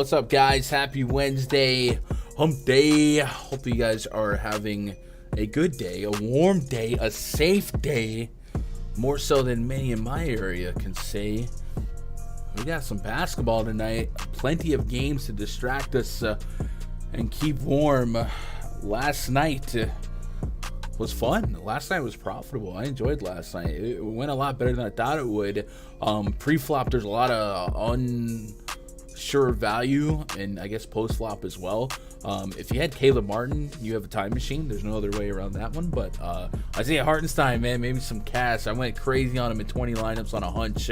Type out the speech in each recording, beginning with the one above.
What's up, guys? Happy Wednesday, hump day. Hope you guys are having a good day, a warm day, a safe day, more so than many in my area can say. We got some basketball tonight, plenty of games to distract us and keep warm. Last night was fun. Last night was profitable. I enjoyed last night. It went a lot better than I thought it would. Pre-flop, there's a lot of unsure value, and I guess post-flop as well. If you had Caleb Martin, you have a time machine. There's no other way around that one. But Isaiah Hartenstein, man, maybe some cash. I went crazy on him in 20 lineups on a hunch.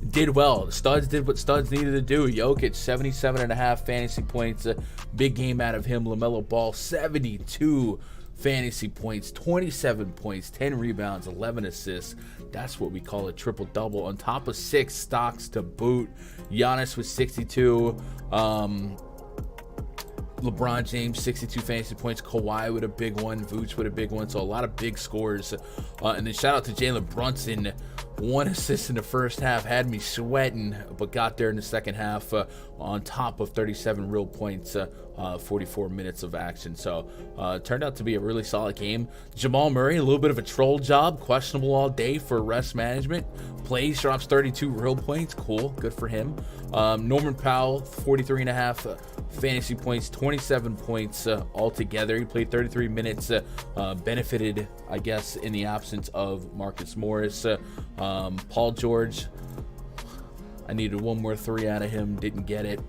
Did well. The studs did what studs needed to do. Jokic, 77.5 fantasy points. Big game out of him. LaMelo Ball, 72 fantasy points, 27 points, 10 rebounds, 11 assists. That's what we call a triple-double on top of 6 stocks to boot. Giannis with 62. LeBron James, 62 fantasy points. Kawhi with a big one. Vooch with a big one. So a lot of big scores. And then shout out to Jalen Brunson. 1 assist in the first half. Had me sweating, but got there in the second half on top of 37 real points, 44 minutes of action. So turned out to be a really solid game. Jamal Murray, a little bit of a troll job. Questionable all day for rest management. Plays, drops 32 real points. Cool. Good for him. Norman Powell, 43.5 fantasy points, 27 points altogether. He played 33 minutes, benefited, I guess, in the absence of Marcus Morris. Paul George, I needed one more 3 out of him, didn't get it.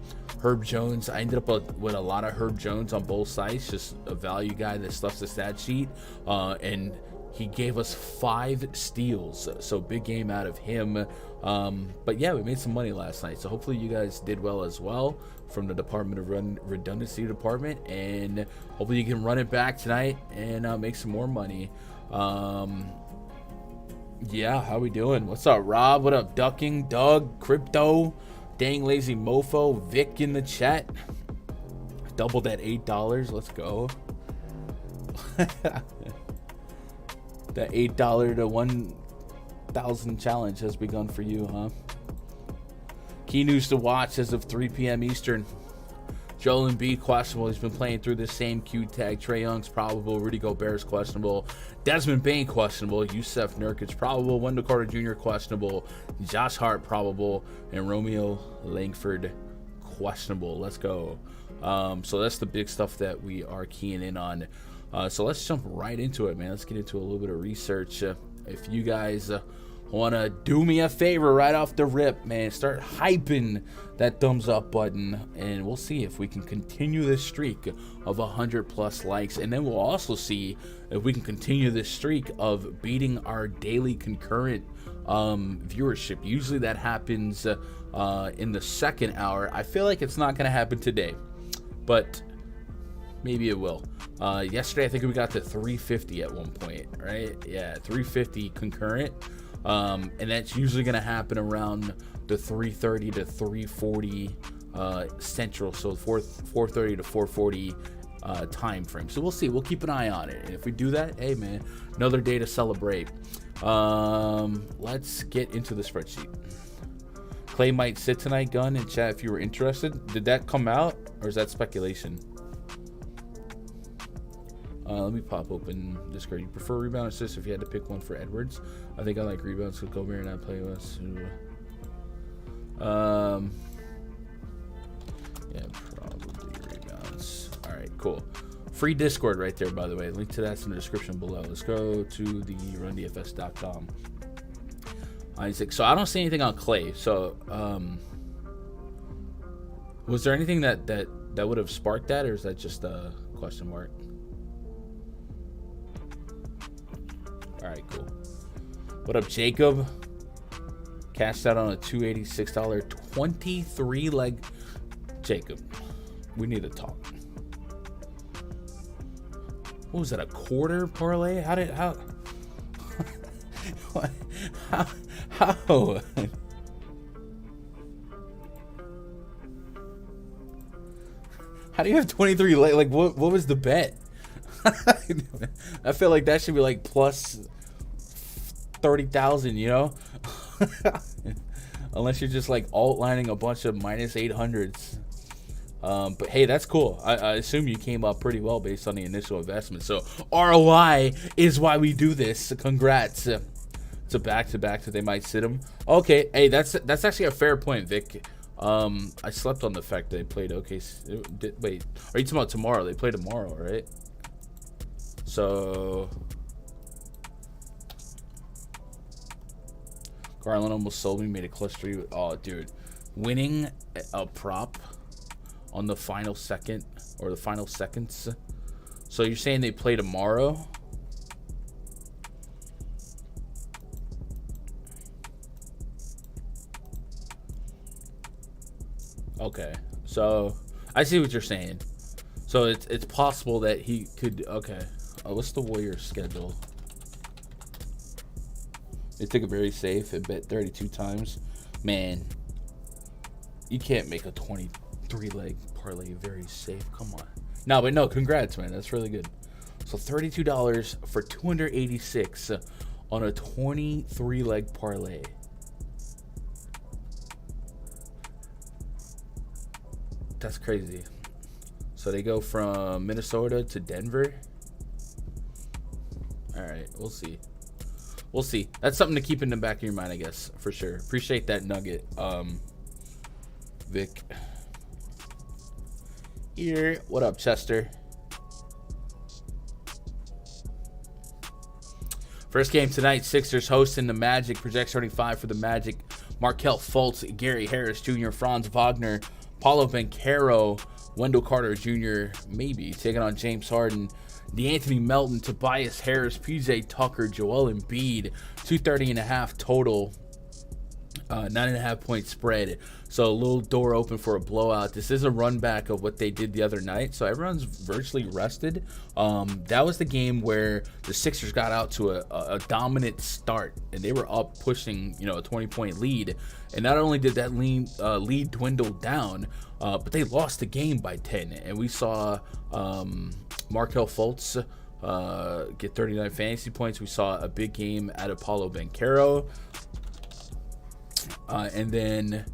Herb Jones, I ended up with a lot of Herb Jones on both sides, just a value guy that stuffs the stat sheet, and he gave us 5 steals, so big game out of him. But yeah, we made some money last night, so hopefully you guys did well as well from the Department of Redundancy department, and hopefully you can run it back tonight and make some more money. Yeah, how we doing? What's up, Rob? What up, Ducking, Doug, Crypto, Dang Lazy Mofo, Vic in the chat. Doubled at $8. Let's go. The $8 to 1,000 challenge has begun for you, huh? Key news to watch as of 3 p.m. Eastern. Joel Embiid questionable. He's been playing through the same Q tag. Trae Young's probable. Rudy Gobert's questionable. Desmond Bane questionable. Yusef Nurkic probable. Wendell Carter Jr. questionable. Josh Hart probable. And Romeo Langford questionable. Let's go. So that's the big stuff that we are keying in on. So let's jump right into it, man. Let's get into a little bit of research. If you guys want to do me a favor right off the rip, man, start hyping that thumbs up button, and we'll see if we can continue this streak of 100+ likes. And then we'll also see if we can continue this streak of beating our daily concurrent viewership. Usually that happens in the second hour. I feel like it's not going to happen today, but maybe it will. Yesterday, I think we got to 350 at one point, right? Yeah, 350 concurrent. And that's usually going to happen around the 3:30 to 3:40 Central, so 4:30 to 4:40 time frame. So we'll see. We'll keep an eye on it. And if we do that, hey, man, another day to celebrate. Let's get into the spreadsheet. Clay might sit tonight, Gun, in chat if you were interested. Did that come out, or is that speculation? Let me pop open Discord. You prefer rebound or assist if you had to pick one for Edwards? I think I like rebounds with Gobert and I play with. Yeah, probably rebounds. All right, cool. Free Discord right there, by the way. Link to that's in the description below. Let's go to the rundfs.com. Isaac. So I don't see anything on Clay. So was there anything that would have sparked that, or is that just a question mark? All right, cool. What up, Jacob? Cashed out on a $286 23 leg. Jacob, we need to talk. What was that, a quarter parlay? How what? How? How do you have 23 leg? Like, what was the bet? I feel like that should be like plus 30,000, you know? Unless you're just like alt lining a bunch of minus 800s. But hey, that's cool. I assume you came up pretty well based on the initial investment. So ROI is why we do this. Congrats. It's a back-to-back that they might sit him. Okay, hey, that's actually a fair point, Vic. I slept on the fact that they played OKC. Wait, are you talking about tomorrow? They play tomorrow, right? So Garland almost sold me, made a clutch 3. Oh, dude, winning a prop on the final second or the final seconds. So you're saying they play tomorrow? Okay, so I see what you're saying. So it's possible that he could. Okay, what's the Warriors' schedule? They took it very safe and bet 32 times. Man, you can't make a 23-leg parlay very safe. Come on. No, but no, congrats, man. That's really good. So $32 for 286 on a 23-leg parlay. That's crazy. So they go from Minnesota to Denver. All right, we'll see. We'll see. That's something to keep in the back of your mind, I guess, for sure. Appreciate that nugget, Vic. Here, what up, Chester? First game tonight, Sixers hosting the Magic. Project 75 for the Magic. Markelle Fultz, Gary Harris Jr., Franz Wagner, Paulo Banchero, Wendell Carter Jr., maybe, taking on James Harden, DeAnthony Melton, Tobias Harris, PJ Tucker, Joel Embiid, 230.5 total, 9.5 point spread. So a little door open for a blowout. This is a run back of what they did the other night, so everyone's virtually rested. That was the game where the Sixers got out to a dominant start, and they were up pushing, a 20-point lead. And not only did that lead dwindle down, but they lost the game by 10. And we saw Markelle Fultz get 39 fantasy points. We saw a big game out of Paulo Banchero. And then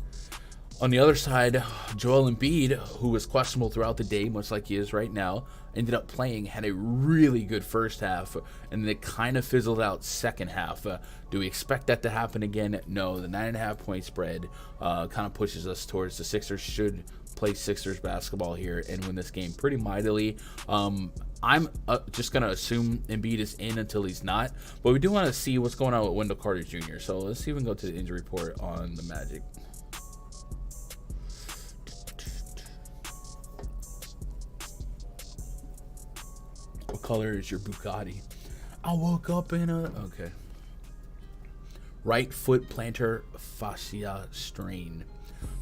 on the other side, Joel Embiid, who was questionable throughout the day, much like he is right now, ended up playing, had a really good first half, and then it kind of fizzled out second half. Do we expect that to happen again? No. The 9.5 point spread kind of pushes us towards the Sixers should play Sixers basketball here and win this game pretty mightily. I'm just going to assume Embiid is in until he's not, but we do want to see what's going on with Wendell Carter Jr. So let's see if we can go to the injury report on the Magic. What color is your Bugatti? I woke up in a... Okay. Right foot plantar fascia strain.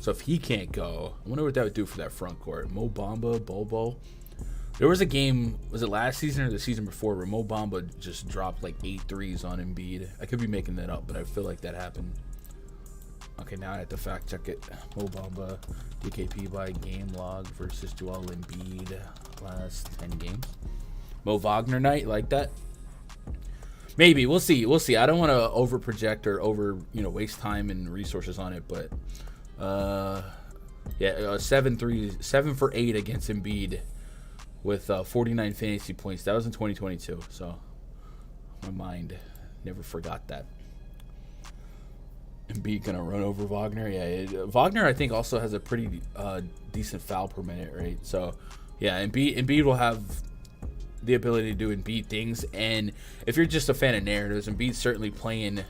So if he can't go, I wonder what that would do for that front court. Mo Bamba, Bobo. There was a game, was it last season or the season before, where Mo Bamba just dropped like 8 threes on Embiid. I could be making that up, but I feel like that happened. Okay, now I have to fact check it. Mo Bamba, DKP by game log versus Joel Embiid last 10 games. Mo Wagner night, like that? Maybe. We'll see. We'll see. I don't want to over project or over, waste time and resources on it, but 7 for 8 against Embiid with 49 fantasy points. That was in 2022, so my mind never forgot that. Embiid gonna run over Wagner. Yeah, Wagner I think also has a pretty decent foul per minute, right? So yeah, Embiid will have the ability to do Embiid things, and if you're just a fan of narratives, Embiid's certainly playing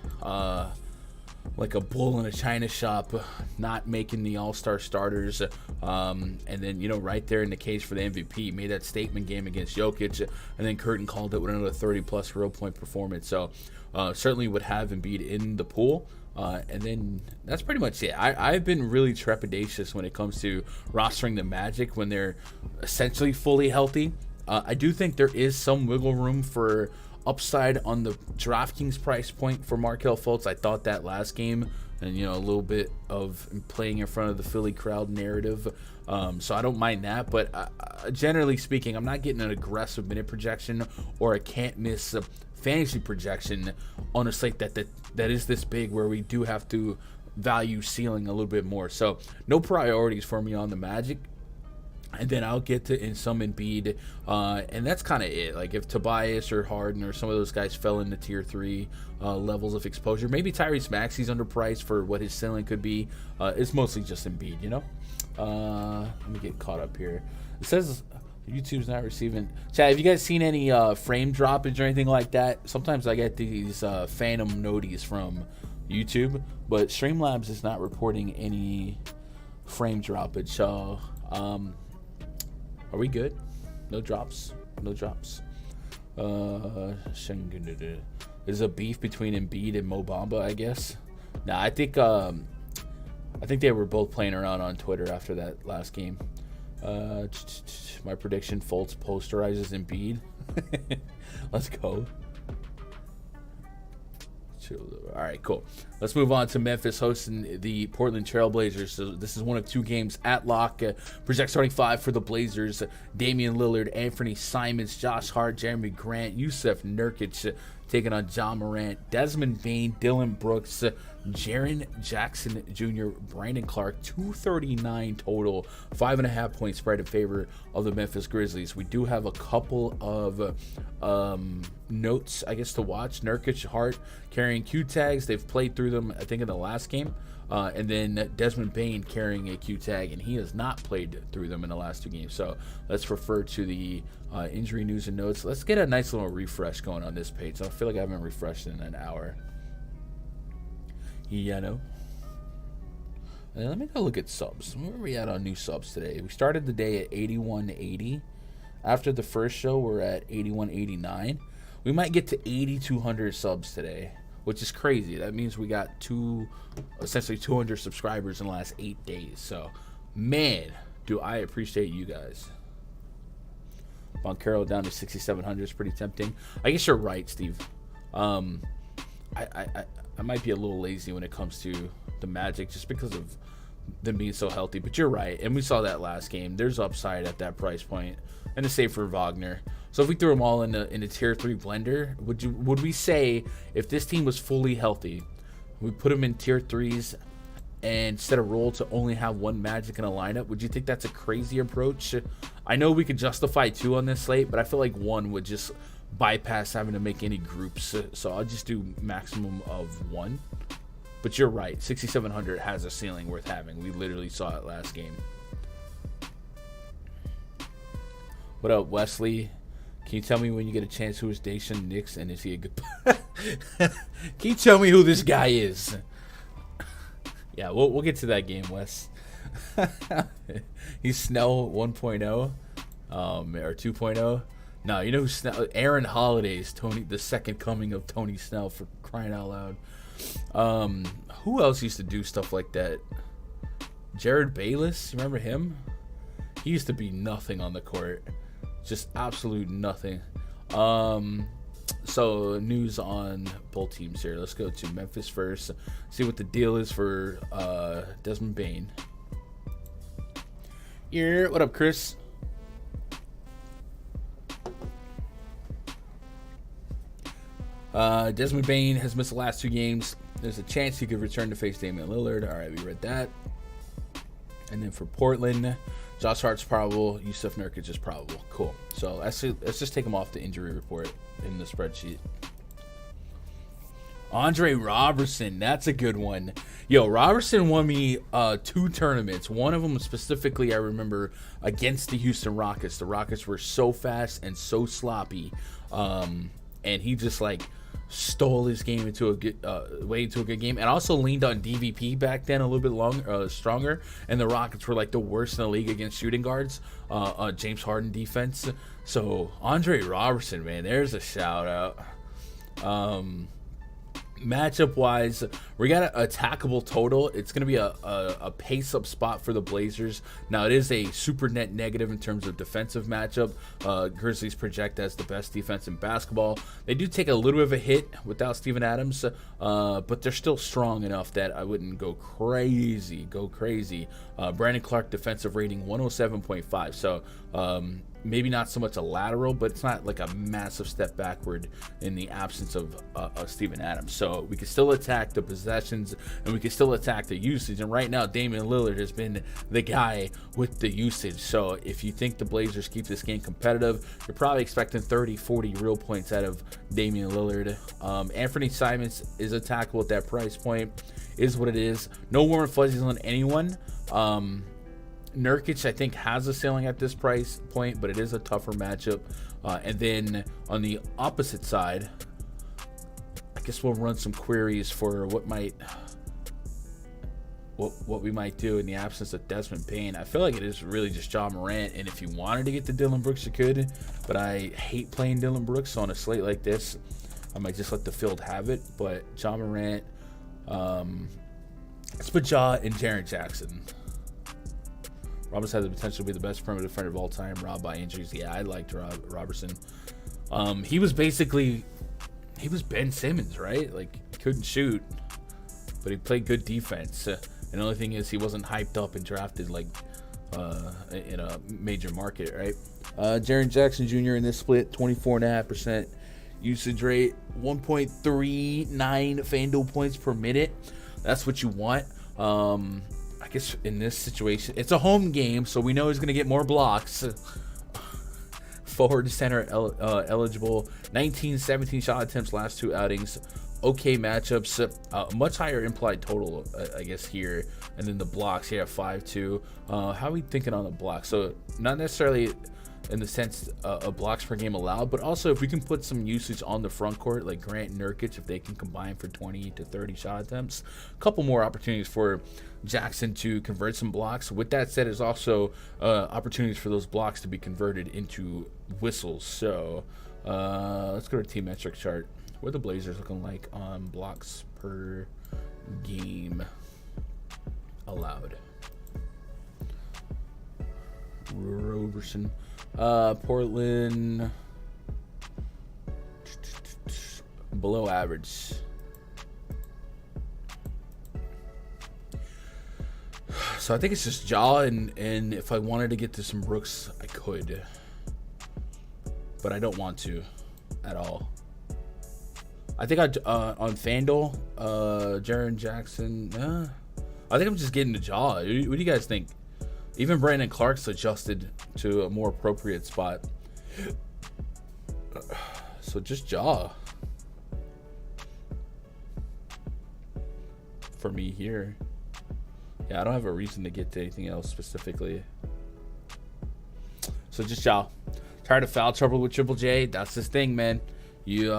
like a bull in a china shop, not making the all-star starters, and then right there in the case for the MVP, made that statement game against Jokic, and then Curtin called it with another 30-plus real point performance. So certainly would have Embiid in the pool. And then that's pretty much it. I've been really trepidatious when it comes to rostering the Magic when they're essentially fully healthy. I do think there is some wiggle room for upside on the DraftKings price point for Markelle Fultz. I thought that last game, and a little bit of playing in front of the Philly crowd narrative. So I don't mind that, but generally speaking, I'm not getting an aggressive minute projection or a can't miss fantasy projection on a slate that is this big, where we do have to value ceiling a little bit more. So no priorities for me on the Magic. And then I'll get to in some Embiid, and that's kind of it. Like if Tobias or Harden or some of those guys fell into tier 3 levels of exposure, maybe Tyrese Maxey's underpriced for what his ceiling could be. It's mostly just Embiid, you know. Let me get caught up here. It says YouTube's not receiving. Chad, have you guys seen any frame droppage or anything like that? Sometimes I get these phantom noties from YouTube, but Streamlabs is not reporting any frame droppage. So. Are we good? No drops. No drops. There's a beef between Embiid and Mo Bamba, I guess. Nah, I think they were both playing around on Twitter after that last game. My prediction: Fultz posterizes Embiid. Let's go. All right, cool. Let's move on to Memphis hosting the Portland Trail Blazers. So this is one of 2 games at lock. Project starting 5 for the Blazers: Damian Lillard, Anthony Simons, Josh Hart, Jeremy Grant, Yusuf Nurkic taking on John Morant, Desmond Bane, Dylan Brooks, Jaren Jackson Jr., Brandon Clark. 239 total, 5.5 point spread in favor of the Memphis Grizzlies. We do have a couple of notes, I guess, to watch. Nurkic, Hart carrying Q tags. They've played through them, I think, in the last game. And then Desmond Bane carrying a Q tag, and he has not played through them in the last 2 games. So let's refer to the injury news and notes. Let's get a nice little refresh going on this page. I feel like I haven't refreshed in an hour. Yeah, no. And let me go look at subs. Where are we at on new subs today? We started the day at 8180. After the first show, we're at 8189. We might get to 8200 subs today, which is crazy. That means we got essentially 200 subscribers in the last 8 days. So, man, do I appreciate you guys. Boncaro down to 6,700 is pretty tempting. I guess you're right, Steve. I might be a little lazy when it comes to the Magic just because of them being so healthy. But you're right, and we saw that last game. There's upside at that price point, and the same for Wagner. So if we threw them all in a tier 3 blender, would we say if this team was fully healthy, we put them in tier 3s and set a rule to only have 1 Magic in a lineup? Would you think that's a crazy approach? I know we could justify 2 on this slate, but I feel like 1 would just bypass having to make any groups. So I'll just do maximum of 1. But you're right, 6,700 has a ceiling worth having. We literally saw it last game. What up, Wesley? Can you tell me when you get a chance who is Dacian Nix and is he a good... Can you tell me who this guy is? Yeah, we'll get to that game, Wes. He's Snell 1.0 or 2.0. No, you know who Snell... Aaron Holiday is the second coming of Tony Snell, for crying out loud. Who else used to do stuff like that? Jared Bayless, you remember him? He used to be nothing on the court. Just absolute nothing. So news on both teams here. Let's go to Memphis first. See what the deal is for Desmond Bane. Yeah, what up, Chris? Desmond Bane has missed the last 2 games. There's a chance he could return to face Damian Lillard. All right, we read that. And then for Portland, Josh Hart's probable. Yusuf Nurkic is probable. Cool. So let's just take him off the injury report in the spreadsheet. Andre Robertson, that's a good one. Yo, Robertson won me 2 tournaments. One of them specifically I remember against the Houston Rockets. The Rockets were so fast and so sloppy. And he just stole his game into a good way into a good game, and also leaned on DVP back then a little bit stronger. And the Rockets were the worst in the league against shooting guards, James Harden defense. So Andre Robertson, man, there's a shout out. Matchup wise, we got an attackable total. It's going to be a pace up spot for the Blazers. Now, it is a super net negative in terms of defensive matchup. Grizzlies project as the best defense in basketball. They do take a little bit of a hit without Steven Adams, but they're still strong enough that I wouldn't go crazy. Brandon Clark defensive rating 107.5. So maybe not so much a lateral, but it's not like a massive step backward in the absence of Steven Adams. So we can still attack the possessions, and we can still attack the usage. And right now, Damian Lillard has been the guy with the usage. So if you think the Blazers keep this game competitive, you're probably expecting 30, 40 real points out of Damian Lillard. Anthony Simons is attackable at that price point, is what it is. No warm fuzzies on anyone. Nurkic, I think, has a ceiling at this price point, but it is a tougher matchup. And then on the opposite side, I guess we'll run some queries for what we might do in the absence of Desmond Bane. I feel like it is really just Ja Morant, and if you wanted to get to Dillon Brooks, you could, but I hate playing Dillon Brooks on a slate like this. I might just let the field have it, but Ja Morant, let's put Ja and Jaren Jackson. Robertson has the potential to be the best perimeter defender of all time, robbed by injuries. Yeah, I liked Robertson. He was Ben Simmons, right? Like, he couldn't shoot, but he played good defense. And the only thing is, he wasn't hyped up and drafted like in a major market, right? Jaren Jackson Jr. in this split, 24.5% usage rate, 1.39 FanDuel points per minute. That's what you want. I guess in this situation, it's a home game, so we know he's going to get more blocks. Forward center eligible, 19, 17 shot attempts last two outings. Okay matchups, much higher implied total, I guess, here. And then the blocks here at 5-2. How are we thinking on the blocks? So not necessarily in the sense of blocks per game allowed, but also if we can put some usage on the front court, like Grant and Nurkic, if they can combine for 20 to 30 shot attempts, a couple more opportunities for Jackson to convert some blocks. With that said, there's also opportunities for those blocks to be converted into whistles. So let's go to team metric chart. What are the Blazers looking like on blocks per game allowed? Roberson. Portland below average. So I think it's just Ja, and if I wanted to get to some Brooks, I could, but I don't want to at all. I think on FanDuel, Jaren Jackson. I think I'm just getting to Ja. What do you guys think? Even Brandon Clark's adjusted to a more appropriate spot. So just Ja for me here. Yeah, I don't have a reason to get to anything else specifically. So just Ja. Tired of foul trouble with Triple J. That's his thing, man. You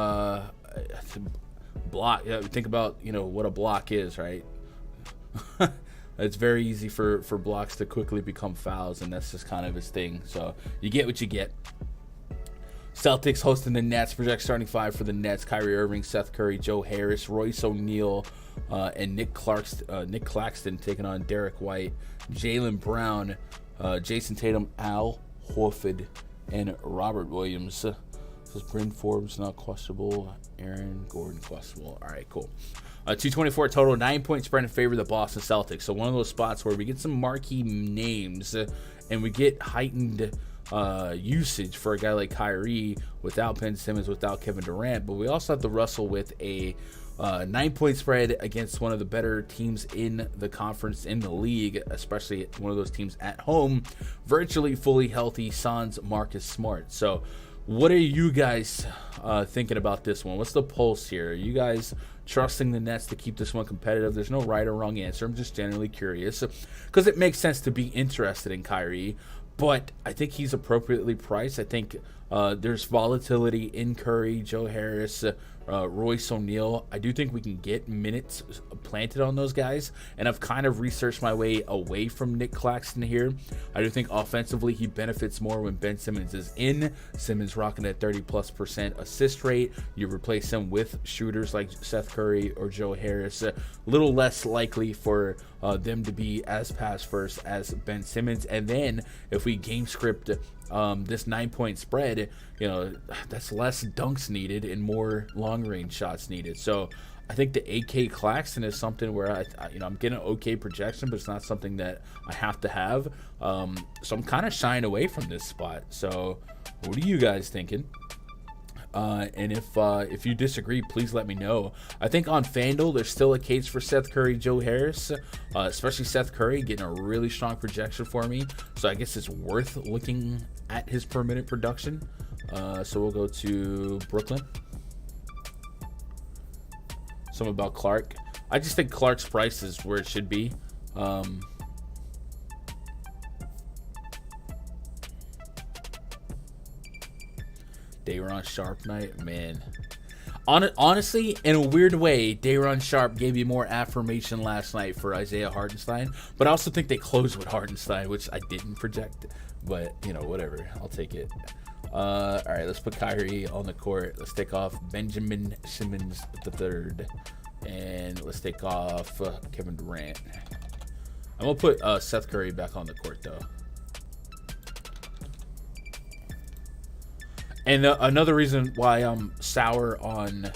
block. Yeah, think about what a block is, right? It's very easy for blocks to quickly become fouls, and that's just kind of his thing. So you get what you get. Celtics hosting the Nets. Project starting five for the Nets: Kyrie Irving, Seth Curry, Joe Harris, Royce O'Neal, and Nick Claxton taking on Derek White, Jaylen Brown, Jason Tatum, Al Horford, and Robert Williams. Says Bryn Forbes not questionable, Aaron Gordon questionable. All right, cool. 224 total, 9-point spread in favor of the Boston Celtics. So one of those spots where we get some marquee names and we get heightened usage for a guy like Kyrie without Ben Simmons, without Kevin Durant. But we also have to wrestle with a 9-point spread against one of the better teams in the conference, in the league, especially one of those teams at home, virtually fully healthy Suns, Marcus Smart. So what are you guys thinking about this one? What's the pulse here? Are you guys trusting the Nets to keep this one competitive? There's no right or wrong answer. I'm just generally curious because it makes sense to be interested in Kyrie, but I think he's appropriately priced. I think there's volatility in Curry, Joe Harris, Royce O'Neal. I do think we can get minutes planted on those guys, and I've kind of researched my way away from Nick Claxton here. I do think offensively he benefits more when Ben Simmons is in. Simmons rocking that 30+% assist rate. You replace him with shooters like Seth Curry or Joe Harris. A little less likely for them to be as pass first as Ben Simmons. And then if we game script this 9-point spread, that's less dunks needed and more long-range shots needed. So I think the AK Claxton is something where I'm getting an okay projection, but it's not something that I have to have. So I'm kind of shying away from this spot. So what are you guys thinking? And if you disagree, please let me know. I think on FanDuel, there's still a case for Seth Curry, Joe Harris, especially Seth Curry getting a really strong projection for me. So I guess it's worth looking at his per minute production. So we'll go to Brooklyn. Something about Clark. I just think Clark's price is where it should be. Day'Ron Sharp night, man. Honestly, in a weird way, Day'Ron Sharp gave you more affirmation last night for Isaiah Hartenstein, but I also think they closed with Hartenstein, which I didn't project, but, you know, whatever. I'll take it. All right, let's put Kyrie on the court. Let's take off Benjamin Simmons III, and let's take off Kevin Durant. I'm going to put Seth Curry back on the court, though. And another reason why I'm sour on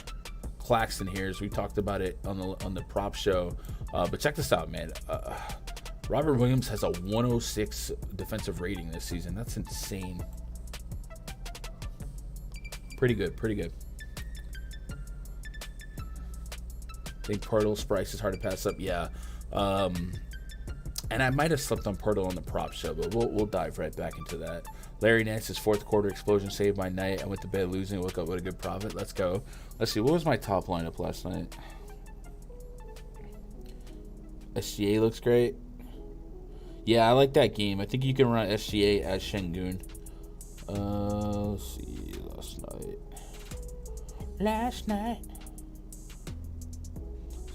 Claxton here is we talked about it on the prop show. But check this out, man. Robert Williams has a 106 defensive rating this season. That's insane. Pretty good, pretty good. I think Pirtle's price is hard to pass up. Yeah. And I might have slipped on Pirtle on the prop show, but we'll dive right back into that. Larry Nance's fourth quarter explosion saved my night. I went to bed losing, woke up with a good profit. Let's go. Let's see. What was my top lineup last night? SGA looks great. Yeah, I like that game. I think you can run SGA as Şengün. Let's see. Last night.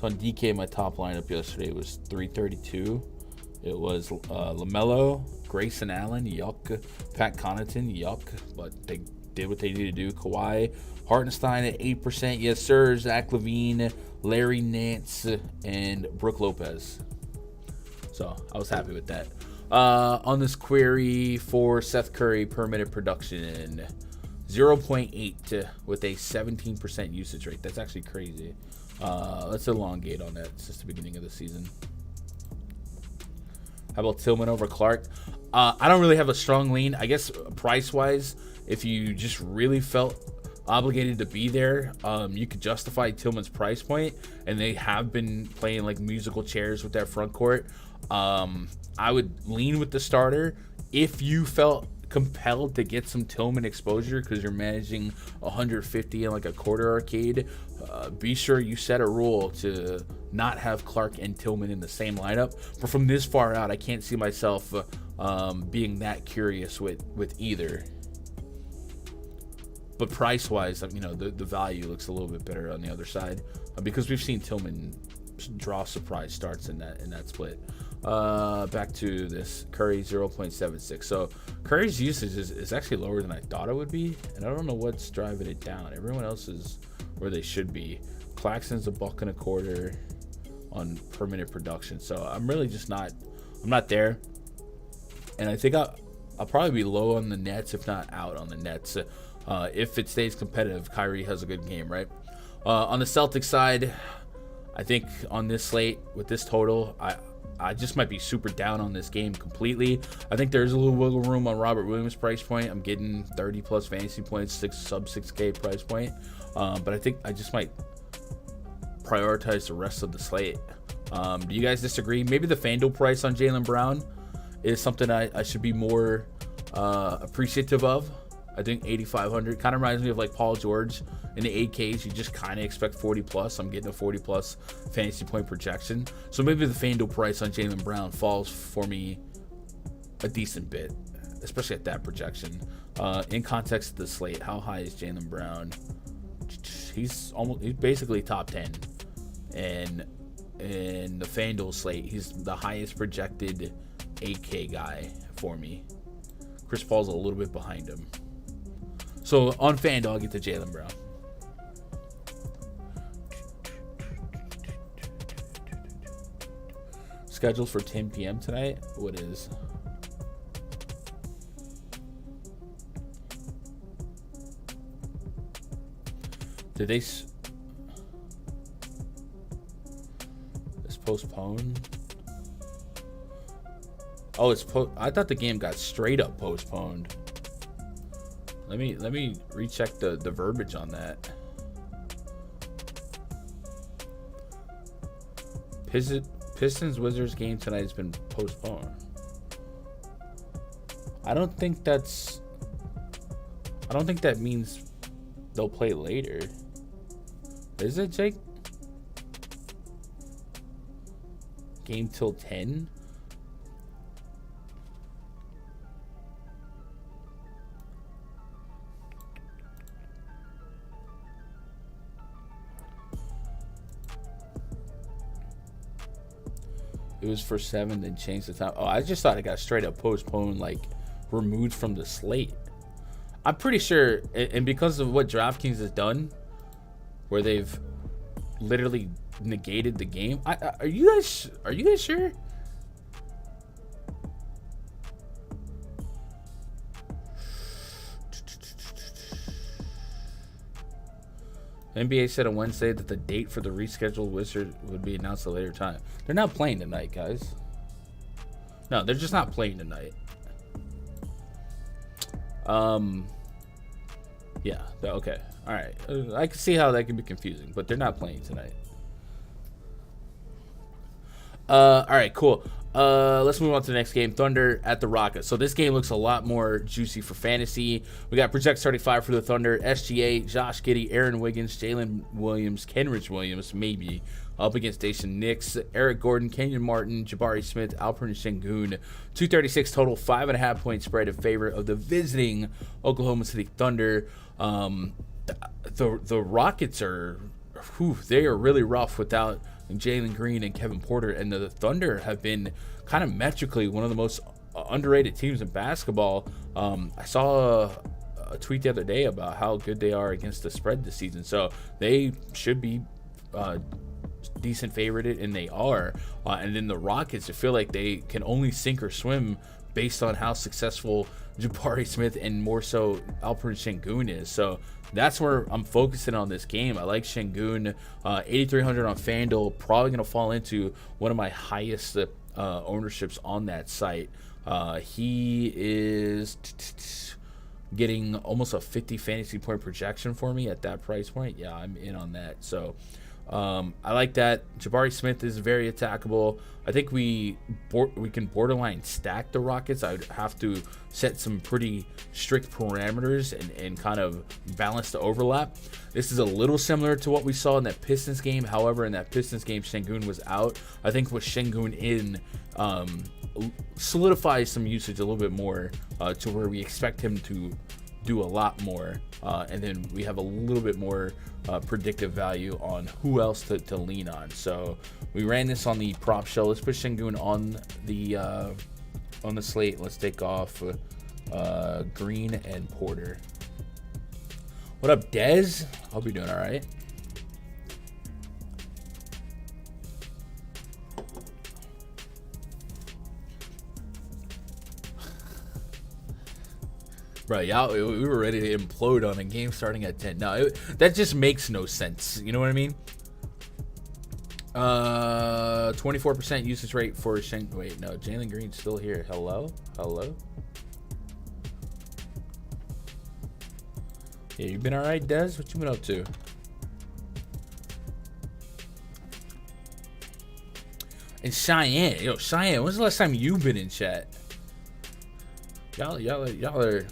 So on DK, my top lineup yesterday was 332. It was LaMelo, Grayson Allen, yuck. Pat Connaughton, yuck. But they did what they needed to do. Kawhi, Hartenstein at 8%. Yes, sir. Zach LaVine, Larry Nance, and Brook Lopez. So I was happy with that. On this query for Seth Curry per minute production, 0.8 with a 17% usage rate. That's actually crazy. Let's elongate on that. It's just the beginning of the season. How about Tillman over Clark? I don't really have a strong lean. I guess price-wise, if you just really felt obligated to be there, you could justify Tillman's price point, and they have been playing like musical chairs with that front court. I would lean with the starter if you felt compelled to get some Tillman exposure because you're managing 150 in like a quarter arcade. Be sure you set a rule to not have Clark and Tillman in the same lineup. But from this far out, I can't see myself being that curious with either. But price-wise, you know, the value looks a little bit better on the other side because we've seen Tillman draw surprise starts in that split. Back to this Curry 0.76. So Curry's usage is actually lower than I thought it would be, and I don't know what's driving it down. Everyone else is where they should be. Claxton's $1.25 on per minute production. So I'm really just not there, and I think I'll probably be low on the Nets, if not out on the Nets. If it stays competitive, Kyrie has a good game, right? On the Celtics side, I think on this slate with this total, I just might be super down on this game completely. I think there's a little wiggle room on Robert Williams' price point. I'm getting 30 plus fantasy points, sub 6K price point. But I think I just might prioritize the rest of the slate. Do you guys disagree? Maybe the FanDuel price on Jaylen Brown is something I should be more appreciative of. I think 8,500 kind of reminds me of like Paul George in the 8Ks. You just kind of expect 40 plus. I'm getting a 40 plus fantasy point projection. So maybe the FanDuel price on Jaylen Brown falls for me a decent bit, especially at that projection. In context of the slate, how high is Jaylen Brown? He's basically top 10. And in the FanDuel slate, he's the highest projected 8K guy for me. Chris Paul's a little bit behind him. So on FanDuel, I'll get to Jaylen Brown. Scheduled for 10 p.m. tonight. What is? Did they? It's postponed. Oh, I thought the game got straight up postponed. Let me recheck the verbiage on that. Pistons Wizards game tonight has been postponed. I don't think that means they'll play later. Is it, Jake? Game till 10? It was for 7, then changed the time. Oh, I just thought it got straight up postponed, like removed from the slate. I'm pretty sure, and because of what DraftKings has done, where they've literally negated the game. Are you guys sure? NBA said on Wednesday that the date for the rescheduled Wizard would be announced at a later time. They're not playing tonight, guys. No, they're just not playing tonight. Yeah, okay. All right. I can see how that can be confusing, but they're not playing tonight. All right, cool. Let's move on to the next game. Thunder at the Rockets. So this game looks a lot more juicy for fantasy. We got project 35 for the Thunder. SGA, Josh Giddey, Aaron Wiggins, Jalen Williams, Kenrich Williams, maybe, up against Dacian Nix, Eric Gordon, Kenyon Martin, Jabari Smith, Alperen Sengun. 236 total, 5.5 point spread in favor of the visiting Oklahoma City Thunder. The Rockets are, they are really rough without Jalen Green and Kevin Porter, and the Thunder have been kind of metrically one of the most underrated teams in basketball. I saw a tweet the other day about how good they are against the spread this season, so they should be decent favorited, and they are. And then the Rockets, I feel like they can only sink or swim based on how successful Jabari Smith and more so Alperen Sengun is. So that's where I'm focusing on this game. I like Sengun, 8,300 on FanDuel. Probably going to fall into one of my highest ownerships on that site. He is getting almost a 50 fantasy point projection for me at that price point. Yeah, I'm in on that. So I like that. Jabari Smith is very attackable. I think we can borderline stack the Rockets. I'd have to set some pretty strict parameters and kind of balance the overlap. This is a little similar to what we saw in that Pistons game. However, in that Pistons game, Sengun was out. I think with Sengun in, solidifies some usage a little bit more to where we expect him to do a lot more, and then we have a little bit more predictive value on who else to lean on. So we ran this on the prop show. Let's put Sengun on the slate. Let's take off Green and Porter. What up, Dez? Hope you're doing all right. Bro, y'all, we were ready to implode on a game starting at 10. No, that just makes no sense. You know what I mean? 24% usage rate for wait, no, Jalen Green's still here. Hello? Yeah, you been all right, Dez? What you been up to? And Cheyenne. Yo, Cheyenne, when's the last time you've been in chat? Y'all are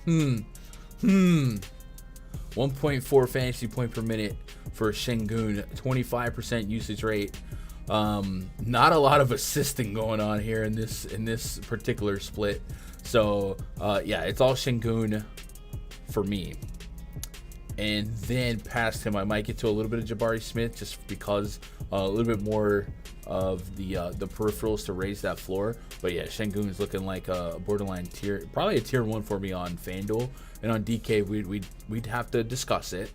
1.4 fantasy point per minute for Sengun, 25% usage rate. Not a lot of assisting going on here in this particular split. So yeah, it's all Sengun for me. And then past him, I might get to a little bit of Jabari Smith just because a little bit more of the peripherals to raise that floor. But yeah, Sengun is looking like a borderline tier, probably a tier 1 for me on FanDuel, and on DK we'd have to discuss it.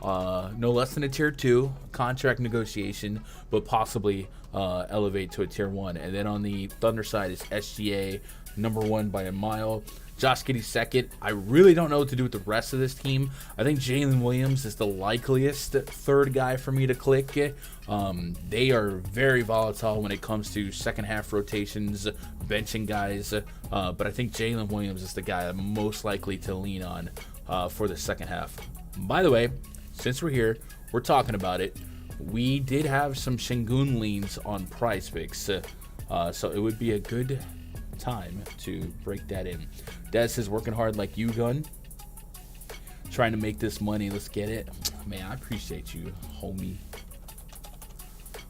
No less than a tier 2 contract negotiation, but possibly elevate to a tier 1. And then on the Thunder side is SGA, number one by a mile. Josh Giddey second. I really don't know what to do with the rest of this team. I think Jalen Williams is the likeliest third guy for me to click. They are very volatile when it comes to second half rotations, benching guys. But I think Jalen Williams is the guy I'm most likely to lean on for the second half. By the way, since we're here, we're talking about it. We did have some Şengün leans on PrizePicks. So it would be a good time to break that in. Des is working hard like you, Gun. Trying to make this money. Let's get it. Man, I appreciate you, homie.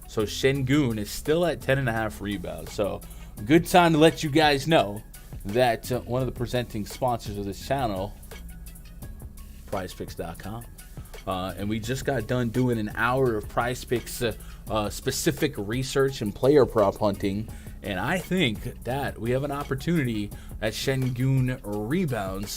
So Şengün is still at 10.5 rebounds. So good time to let you guys know that one of the presenting sponsors of this channel, PrizePicks.com. And we just got done doing an hour of PrizePicks specific research and player prop hunting. And I think that we have an opportunity at Şengün rebounds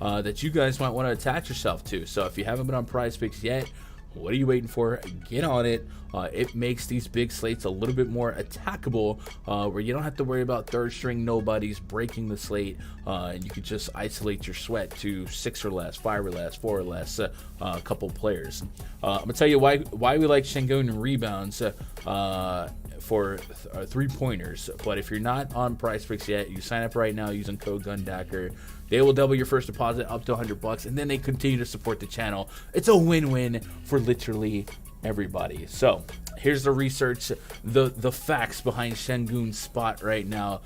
that you guys might want to attach yourself to. So if you haven't been on PrizePicks yet, what are you waiting for? Get on it. It makes these big slates a little bit more attackable, where you don't have to worry about third string nobodies breaking the slate, and you can just isolate your sweat to 6 or less, 5 or less, 4 or less, a couple players. I'm gonna tell you why we like Şengün rebounds for 3-pointers. But if you're not on PrizePicks yet, you sign up right now using code GUNDACKER. They will double your first deposit up to $100, and then they continue to support the channel. It's a win-win for literally everybody. So here's the research, the facts behind Şengün's spot right now.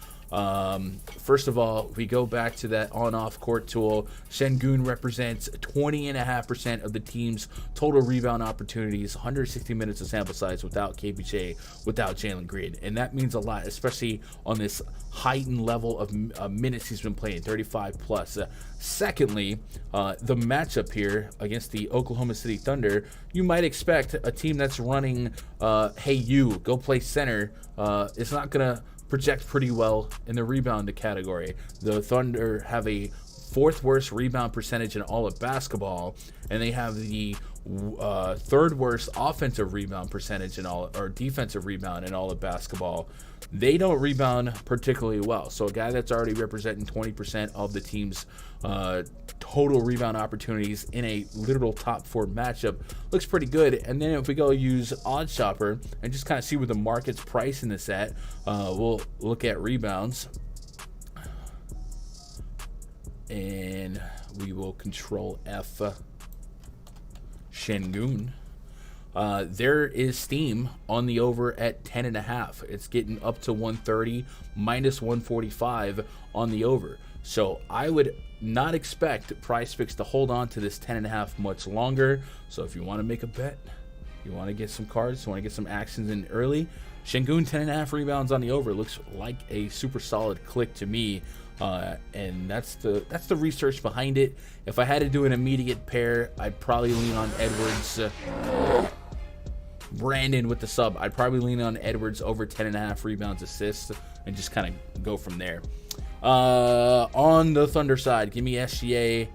First of all, we go back to that on-off court tool. Şengün represents 20.5% of the team's total rebound opportunities, 160 minutes of sample size without KPJ, without Jalen Green. And that means a lot, especially on this heightened level of minutes he's been playing, 35 plus. Secondly, the matchup here against the Oklahoma City Thunder, you might expect a team that's running, hey, you, go play center, is not going to project pretty well in the rebound category. The Thunder have a 4th worst rebound percentage in all of basketball, and they have the 3rd worst offensive rebound percentage in all, or defensive rebound in all of basketball. They don't rebound particularly well. So a guy that's already representing 20% of the team's total rebound opportunities in a literal top 4 matchup looks pretty good. And then if we go use Odd Shopper and just kind of see where the market's pricing this at, we'll look at rebounds. And we will control F Şengün. There is steam on the over at 10.5. It's getting up to 130, minus 145 on the over. So I would not expect PrizePicks to hold on to this 10.5 much longer. So if you want to make a bet, you want to get some cards, you want to get some actions in early, Şengün 10.5 rebounds on the over looks like a super solid click to me. And that's the research behind it. If I had to do an immediate pair, I'd probably lean on Edwards. Brandon with the sub. I'd probably lean on Edwards over 10.5 rebounds, assists, and just kind of go from there. On the Thunder side, give me SGA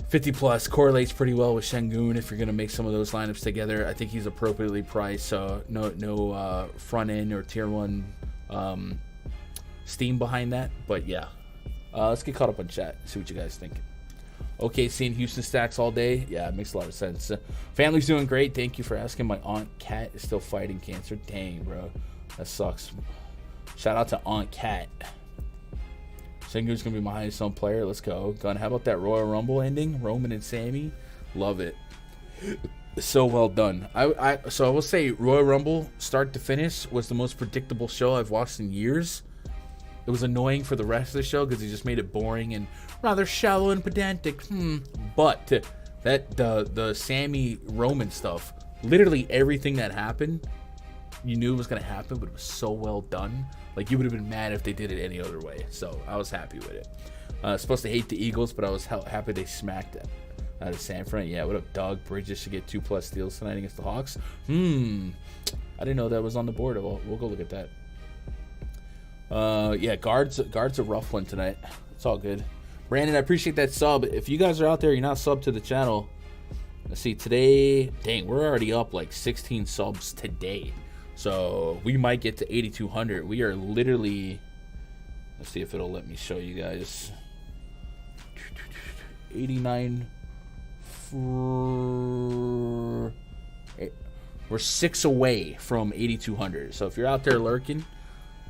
50 plus. Correlates pretty well with Şengün if you're going to make some of those lineups together. I think he's appropriately priced, so no front end or tier 1 steam behind that. But yeah, let's get caught up on chat, see what you guys think. Okay, seeing Houston stacks all day. Yeah, it makes a lot of sense. Family's doing great. Thank you for asking. My Aunt Kat is still fighting cancer. Dang, bro. That sucks. Shout out to Aunt Kat. Şengün's going to be my highest owned player. Let's go. Gun, how about that Royal Rumble ending? Roman and Sammy. Love it. So well done. So I will say Royal Rumble, start to finish, was the most predictable show I've watched in years. It was annoying for the rest of the show because he just made it boring and rather shallow and pedantic. But that the Sammy Roman stuff, literally everything that happened, you knew it was going to happen, but it was so well done. Like, you would have been mad if they did it any other way. So I was happy with it. Supposed to hate the Eagles, but I was happy they smacked it out of San Fran. Yeah, what up, Doug? Bridges should get 2+ steals tonight against the Hawks. I didn't know that was on the board. We'll go look at that. Yeah, guard's a rough one tonight. It's all good. Brandon, I appreciate that sub. If you guys are out there, you're not subbed to the channel. Let's see, today, dang, we're already up like 16 subs today. So we might get to 8,200. We are literally, Let's see if it'll let me show you guys. 89 for... We're 6 away from 8,200. So if you're out there lurking,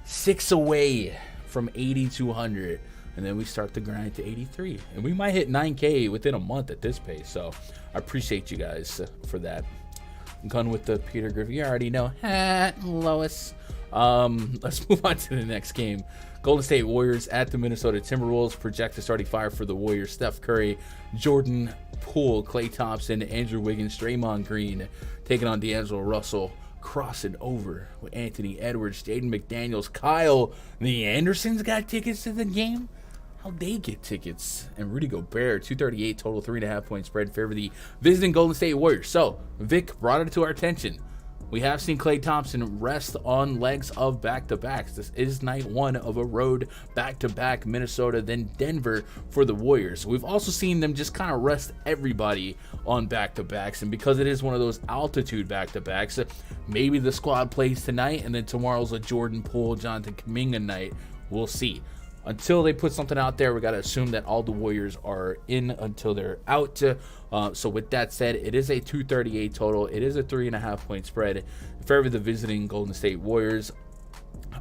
6 away from 8,200. And then we start the grind to 83. And we might hit 9K within a month at this pace. So I appreciate you guys for that. I'm going with the Peter Griffin. You already know. Lois. Let's move on to the next game. Golden State Warriors at the Minnesota Timberwolves. Projected starting five for the Warriors: Steph Curry, Jordan Poole, Klay Thompson, Andrew Wiggins, Draymond Green, taking on D'Angelo Russell, crossing over with Anthony Edwards, Jaden McDaniels, Kyle. The Andersons got tickets to the game. How'd they get tickets? And Rudy Gobert, 238 total, 3.5 point spread, favor the visiting Golden State Warriors. So Vic brought it to our attention. We have seen Klay Thompson rest on legs of back-to-backs. This is night one of a road back-to-back, Minnesota, then Denver for the Warriors. We've also seen them just kind of rest everybody on back-to-backs, and because it is one of those altitude back-to-backs, maybe the squad plays tonight, and then tomorrow's a Jordan Poole, Jonathan Kuminga night. We'll see. Until they put something out there, we got to assume that all the Warriors are in until they're out. So with that said, it is a 238 total. It is a 3.5 point spread in favor of the visiting Golden State Warriors.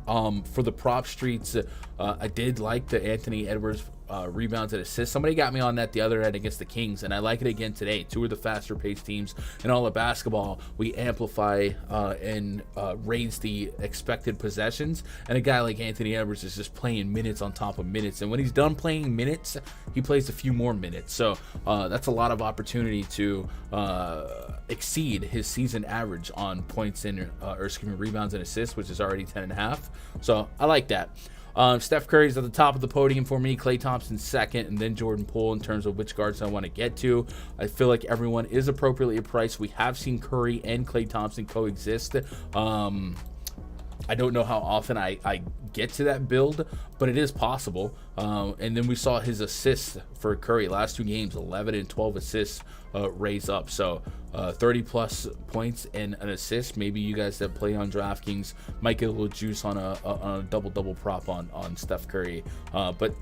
For the prop streets, I did like the Anthony Edwards rebounds and assists. Somebody got me on that the other night against the Kings, and I like it again today. Two of the faster paced teams in all of basketball. We amplify and raise the expected possessions, and a guy like Anthony Edwards is just playing minutes on top of minutes, and when he's done playing minutes, he plays a few more minutes. So that's a lot of opportunity to exceed his season average on points and rebounds and assists, which is already 10.5. So I like that. Steph Curry's at the top of the podium for me, Klay Thompson second, and then Jordan Poole in terms of which guards I want to get to. I feel like everyone is appropriately priced. We have seen Curry and Klay Thompson coexist. I don't know how often I get to that build, but it is possible. And then we saw his assists for Curry last two games, 11 and 12 assists raise up. So 30 plus points and an assist. Maybe you guys that play on DraftKings might get a little juice on a double prop on Steph Curry. But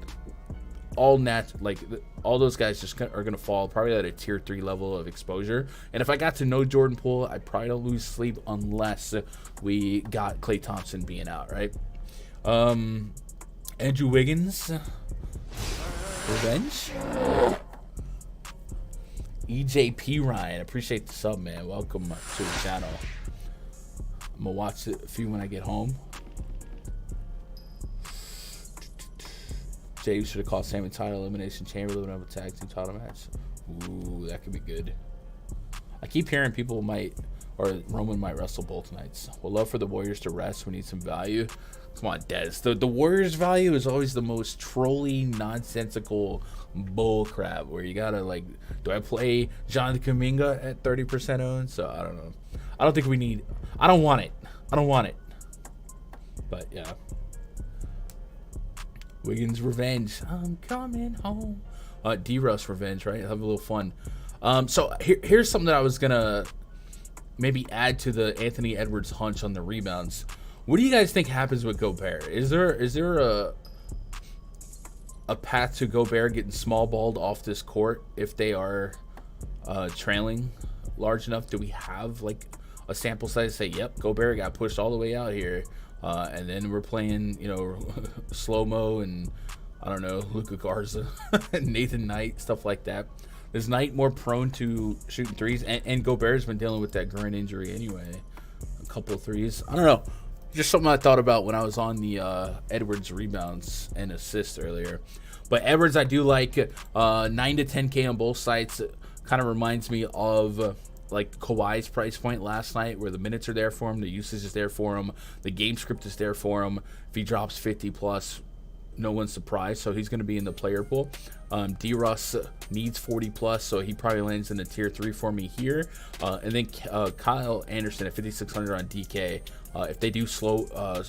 all those guys just are going to fall probably at a tier 3 level of exposure. And if I got to know Jordan Poole, I probably don't lose sleep unless we got Klay Thompson being out, right? Andrew Wiggins, revenge. EJP Ryan, appreciate the sub, man. Welcome to the channel. I'm gonna watch a few when I get home. Jay should have called Sammy title elimination Chamberlain of a tag team title match. Ooh, that could be good. I keep hearing people Roman might wrestle both nights. We'll love for the Warriors to rest. We need some value. Come on, Dez. The Warriors' value is always the most trolly, nonsensical bull crap where you gotta do I play Jonathan Kuminga at 30% owned? So I don't know. I don't want it. But yeah. Wiggins revenge. I'm coming home. D-Russ revenge, right? Have a little fun. So here's something that I was gonna maybe add to the Anthony Edwards hunch on the rebounds. What do you guys think happens with Gobert? Is there a path to Gobert getting small balled off this court if they are trailing large enough? Do we have a sample size to say, yep, Gobert got pushed all the way out here, and then we're playing slow-mo and I don't know, Luka Garza, Nathan Knight, stuff like that. Is Knight more prone to shooting threes? And Gobert's been dealing with that groin injury anyway. A couple of threes. I don't know. Just something I thought about when I was on the Edwards rebounds and assists earlier. But Edwards, I do like 9 to 10K on both sides. Kind of reminds me of Kawhi's price point last night, where the minutes are there for him, the usage is there for him, the game script is there for him. If he drops 50 plus, no one's surprised, so he's going to be in the player pool. D-Russ needs 40 plus, so he probably lands in the tier 3 for me here. And then Kyle Anderson at 5,600 on DK. If they do small ball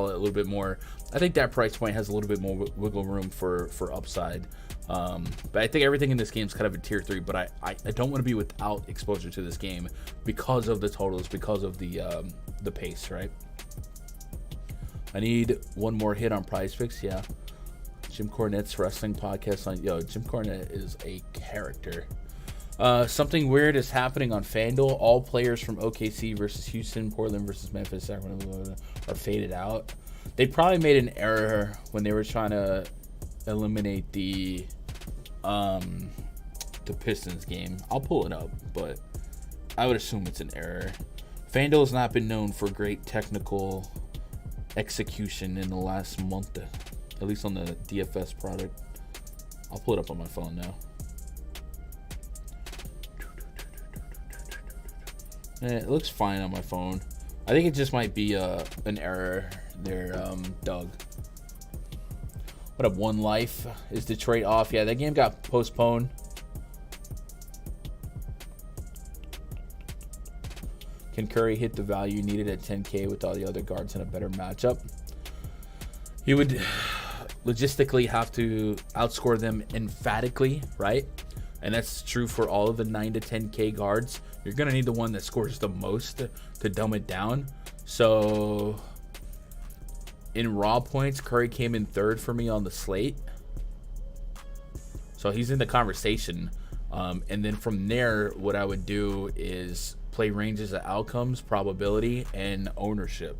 a little bit more, I think that price point has a little bit more wiggle room for upside. But I think everything in this game is kind of a tier 3, but I don't want to be without exposure to this game because of the totals, because of the pace, right? I need one more hit on PrizePicks. Yeah. Jim Cornette's wrestling podcast on. Yo, Jim Cornette is a character. Something weird is happening on FanDuel. All players from OKC versus Houston, Portland versus Memphis, Sacramento are faded out. They probably made an error when they were trying to eliminate the Pistons game. I'll pull it up, but I would assume it's an error. FanDuel has not been known for great technical execution in the last month, at least on the DFS product. I'll pull it up on my phone now. It looks fine on my phone. I think it just might be an error there, Doug. What up, One Life? Is Detroit off? Yeah, that game got postponed. Can Curry hit the value needed at 10K with all the other guards in a better matchup? He would logistically have to outscore them emphatically, right? And that's true for all of the 9 to 10K guards. You're going to need the one that scores the most to dumb it down. So in raw points, Curry came in third for me on the slate. So he's in the conversation. And then from there, what I would do is play ranges of outcomes, probability, and ownership.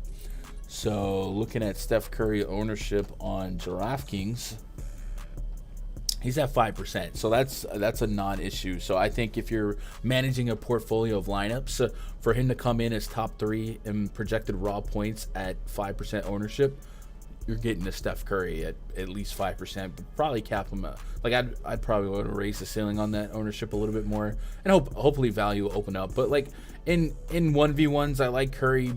So looking at Steph Curry ownership on DraftKings, he's at 5%. So that's a non-issue. So I think if you're managing a portfolio of lineups, for him to come in as top 3 in projected raw points at 5% ownership, you're getting to Steph Curry at least 5%, but probably cap him up. Like I'd probably want to raise the ceiling on that ownership a little bit more, and hopefully value will open up. But like in 1v1s, I like Curry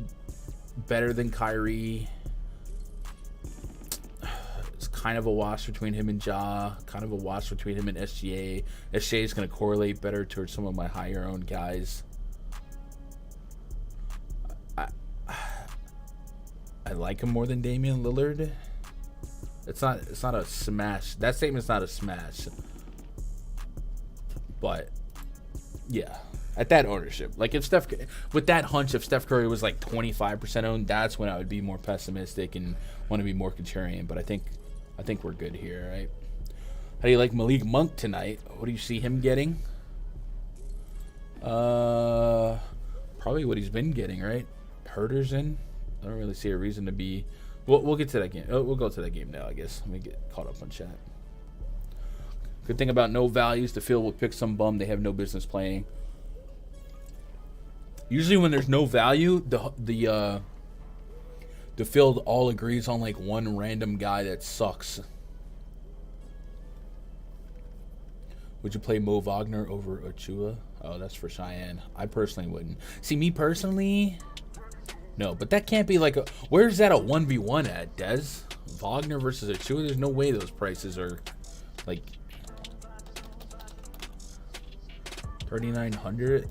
better than Kyrie. It's kind of a wash between him and Ja, kind of a wash between him and SGA. SGA is going to correlate better towards some of my higher owned guys. I like him more than Damian Lillard. It's not a smash. That statement's not a smash. But yeah, at that ownership, like if with that hunch, if Steph Curry was like 25% owned, that's when I would be more pessimistic and want to be more contrarian. But I think we're good here, right? How do you like Malik Monk tonight? What do you see him getting? Probably what he's been getting, right? Herder's in. I don't really see a reason to be. We'll get to that game. We'll go to that game now, I guess. Let me get caught up on chat. Good thing about no values, the field will pick some bum they have no business playing. Usually when there's no value, the field all agrees on like one random guy that sucks. Would you play Mo Wagner over Achua? Oh, that's for Cheyenne. I personally wouldn't. See, me personally, no, but that can't be like a. Where's that a 1v1 at, Dez? Wagner versus Achua? There's no way those prices are like 3,900.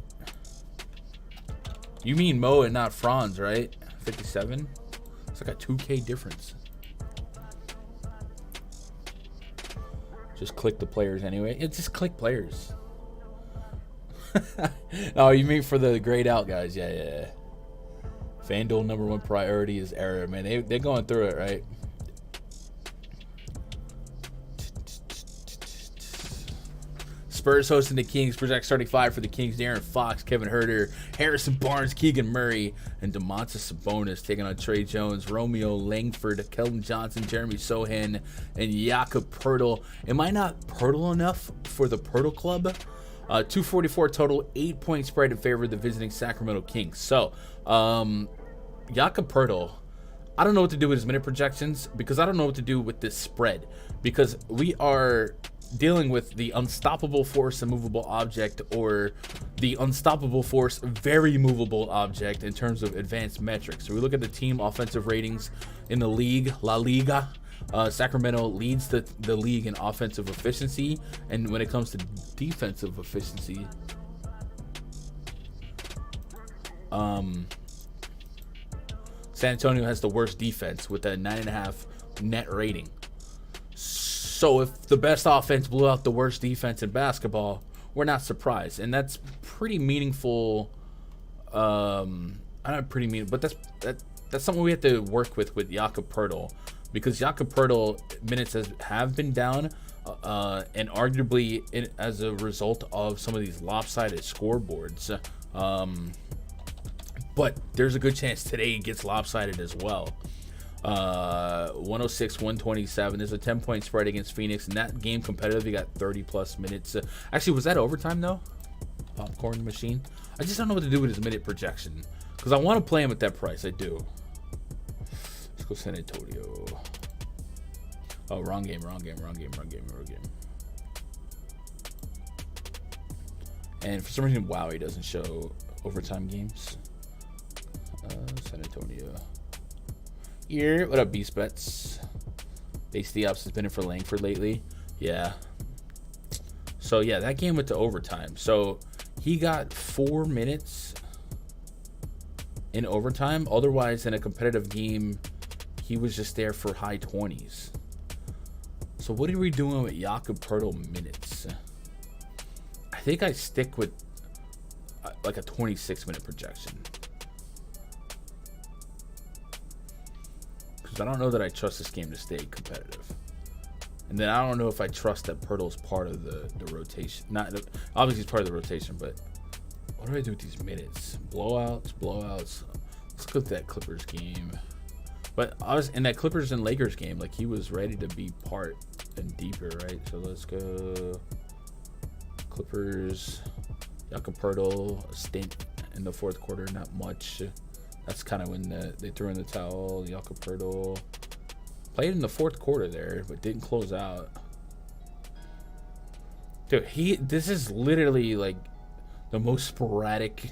You mean Mo and not Franz, right? 57. It's like a 2K difference. Just click the players anyway. Yeah, just click players. Oh, you mean for the grayed out guys? Yeah. FanDuel #1 priority is error, man. They're going through it, right? Spurs hosting the Kings. Project starting 5 for the Kings. De'Aaron Fox, Kevin Huerter, Harrison Barnes, Keegan Murray, and Domantas Sabonis taking on Trey Jones, Romeo Langford, Keldon Johnson, Jeremy Sohan, and Jakob Poeltl. Am I not Poeltl enough for the Poeltl Club? 244 total, 8-point spread in favor of the visiting Sacramento Kings. So, Jakob Poeltl, I don't know what to do with his minute projections because I don't know what to do with this spread because we are dealing with the unstoppable force immovable object or the unstoppable force very movable object in terms of advanced metrics. So we look at the team offensive ratings in the league, La Liga. Sacramento leads the league in offensive efficiency, and when it comes to defensive efficiency, San Antonio has the worst defense with a 9.5 net rating. So if the best offense blew out the worst defense in basketball, we're not surprised, and that's pretty meaningful. Not pretty mean, but that's something we have to work with Jakob Poeltl, because Jakob Poeltl minutes have been down, and arguably as a result of some of these lopsided scoreboards. But there's a good chance today it gets lopsided as well. 106-127. There's a 10-point spread against Phoenix. In that game competitive, he got 30-plus minutes. Actually, was that overtime, though? Popcorn machine? I just don't know what to do with his minute projection, because I want to play him at that price. I do. Let's go San Antonio. Oh, wrong game. And for some reason, WoW, he doesn't show overtime games. San Antonio. Here, what up, Beast Bets? Base the Ops has been in for Langford lately. Yeah. So, yeah, that game went to overtime. So, he got 4 minutes in overtime. Otherwise, in a competitive game, he was just there for high 20s. So, what are we doing with Jakob Poeltl minutes? I think I stick with like a 26-minute projection. Because I don't know that I trust this game to stay competitive. And then I don't know if I trust that Poeltl's part of the rotation. Obviously, he's part of the rotation, but what do I do with these minutes? Blowouts. Let's look at that Clippers game. But I was in that Clippers and Lakers game, like, he was ready to be part and deeper, right? So let's go Clippers. Jakob Poeltl, a stint in the fourth quarter, not much. That's kind of when they threw in the towel. Jakob Poeltl played in the fourth quarter there, but didn't close out. Dude, this is literally like the most sporadic.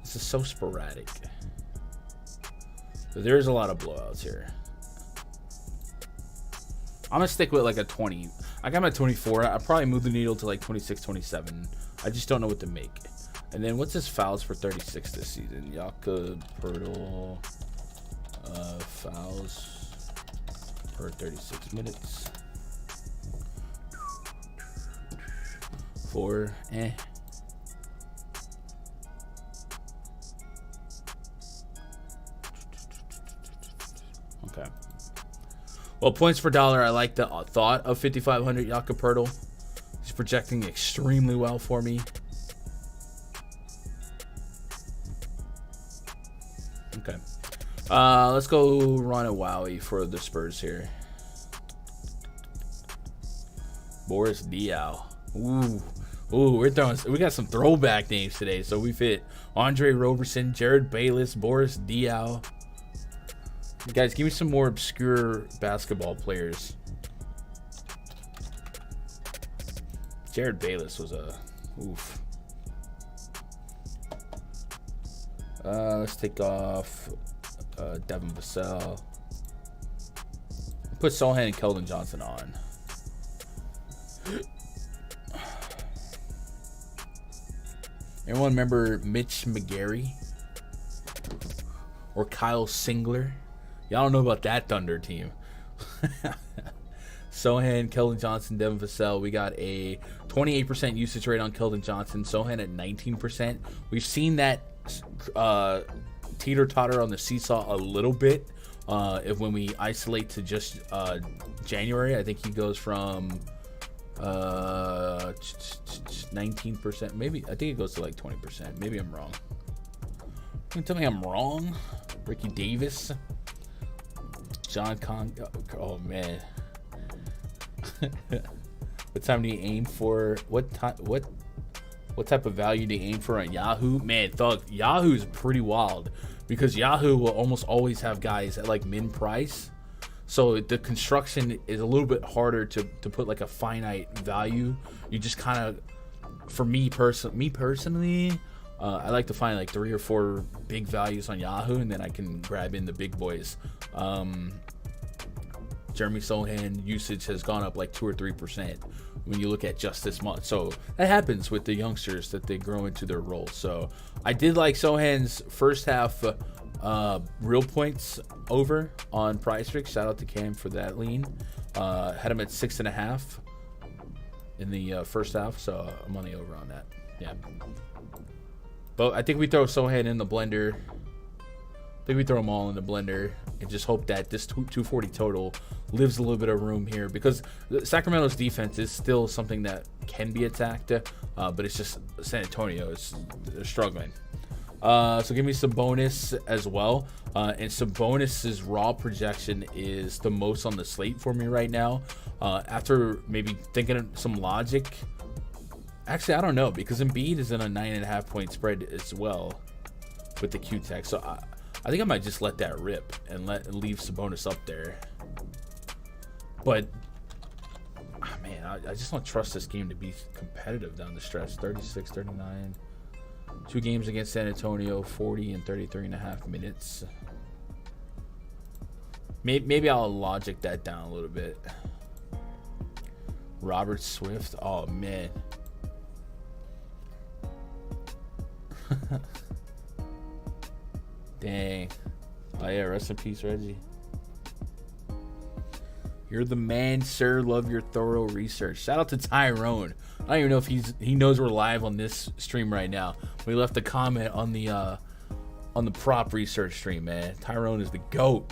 This is so sporadic. So there's a lot of blowouts here. I'm going to stick with like a 20. I got my 24. I'll probably move the needle to like 26, 27. I just don't know what to make. And then what's his fouls for 36 this season? Jakob Poeltl fouls for 36 minutes. 4. Okay. Well, points per dollar, I like the thought of 5,500 Jakob Poeltl. He's projecting extremely well for me. Okay. Let's go run a Wowie for the Spurs here. Boris Diaw. Ooh, we got some throwback names today. So we've hit Andre Roberson, Jared Bayless, Boris Diaw. Guys, give me some more obscure basketball players. Jared Bayless was a oof. Let's take off Devin Vassell. Put Sohan and Keldon Johnson on. Everyone remember Mitch McGarry? Or Kyle Singler? Y'all don't know about that Thunder team. Sohan, Keldon Johnson, Devin Vassell. We got a 28% usage rate on Keldon Johnson. Sohan at 19%. We've seen that teeter-totter on the seesaw a little bit. When we isolate to just January, I think he goes from 19%. Maybe I think it goes to like 20%. Maybe I'm wrong. You tell me I'm wrong? Ricky Davis. John Con. Oh man. What time do you aim for? What type of value do you aim for on Yahoo? Man, thug, Yahoo's pretty wild because Yahoo will almost always have guys at like min price. So the construction is a little bit harder to put like a finite value. You just kind of, for me personally, I like to find like 3 or 4 big values on Yahoo, and then I can grab in the big boys. Jeremy Sohan usage has gone up like 2 or 3% when you look at just this month. So that happens with the youngsters that they grow into their roles. So I did like Sohan's first half real points over on PrizePicks. Shout out to Cam for that lean. Had him at 6.5. in the first half, so I'm on the over on that. Yeah. But I think we throw Sohan in the blender. I think we throw them all in the blender and just hope that this 240 total lives a little bit of room here, because Sacramento's defense is still something that can be attacked, but it's just San Antonio is struggling. So give me Sabonis as well. And Sabonis's raw projection is the most on the slate for me right now. After maybe thinking of some logic, actually I don't know, because Embiid is in a 9.5 point spread as well with the Q-Tech. So I think I might just let that rip and leave Sabonis up there. But man, I just don't trust this game to be competitive down the stretch. 36, 39. 2 games against San Antonio, 40 and 33.5 minutes. Maybe I'll logic that down a little bit. Robert Swift. Oh, man. Dang. Oh, yeah. Rest in peace, Reggie. You're the man, sir. Love your thorough research. Shout out to Tyrone. I don't even know if he knows we're live on this stream right now. We left a comment on the prop research stream, man. Tyrone is the GOAT.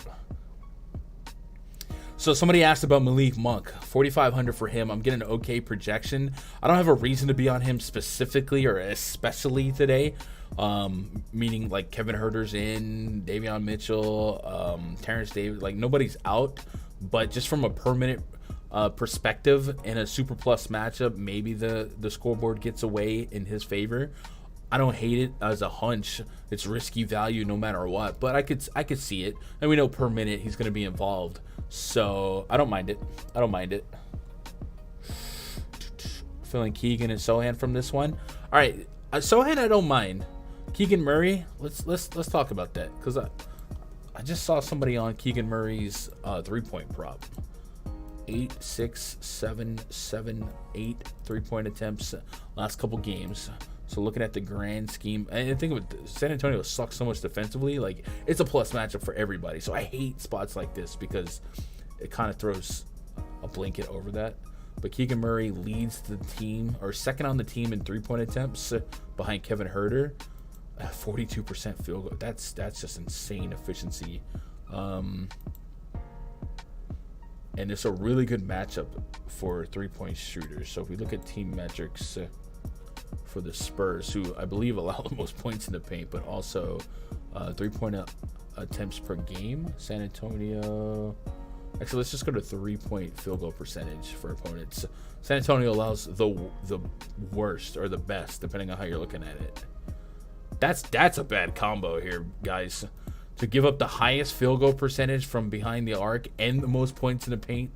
So somebody asked about Malik Monk. 4,500 for him. I'm getting an okay projection. I don't have a reason to be on him specifically or especially today. Meaning like Kevin Huerter's in, Davion Mitchell, Terrence Davis. Like nobody's out. But just from a per minute perspective in a super plus matchup, maybe the scoreboard gets away in his favor. I don't hate it as a hunch. It's risky value no matter what, but I could see it, and we know per minute he's going to be involved, so I don't mind it. Feeling Keegan and Sohan from this one. All right, Sohan I don't mind. Keegan Murray, let's talk about that, because I just saw somebody on Keegan Murray's 3-point prop. 8, 6, 7, 7, 8 3-point attempts last couple games. So looking at the grand scheme, and I think San Antonio sucks so much defensively. Like it's a plus matchup for everybody. So I hate spots like this because it kind of throws a blanket over that. But Keegan Murray leads the team, or second on the team in 3-point attempts behind Kevin Huerter. 42% field goal. That's just insane efficiency. And it's a really good matchup for 3-point shooters. So if we look at team metrics for the Spurs, who I believe allow the most points in the paint, but also 3-point attempts per game. San Antonio. Actually, let's just go to 3-point field goal percentage for opponents. San Antonio allows the worst or the best, depending on how you're looking at it. That's a bad combo here, guys. To give up the highest field goal percentage from behind the arc and the most points in the paint.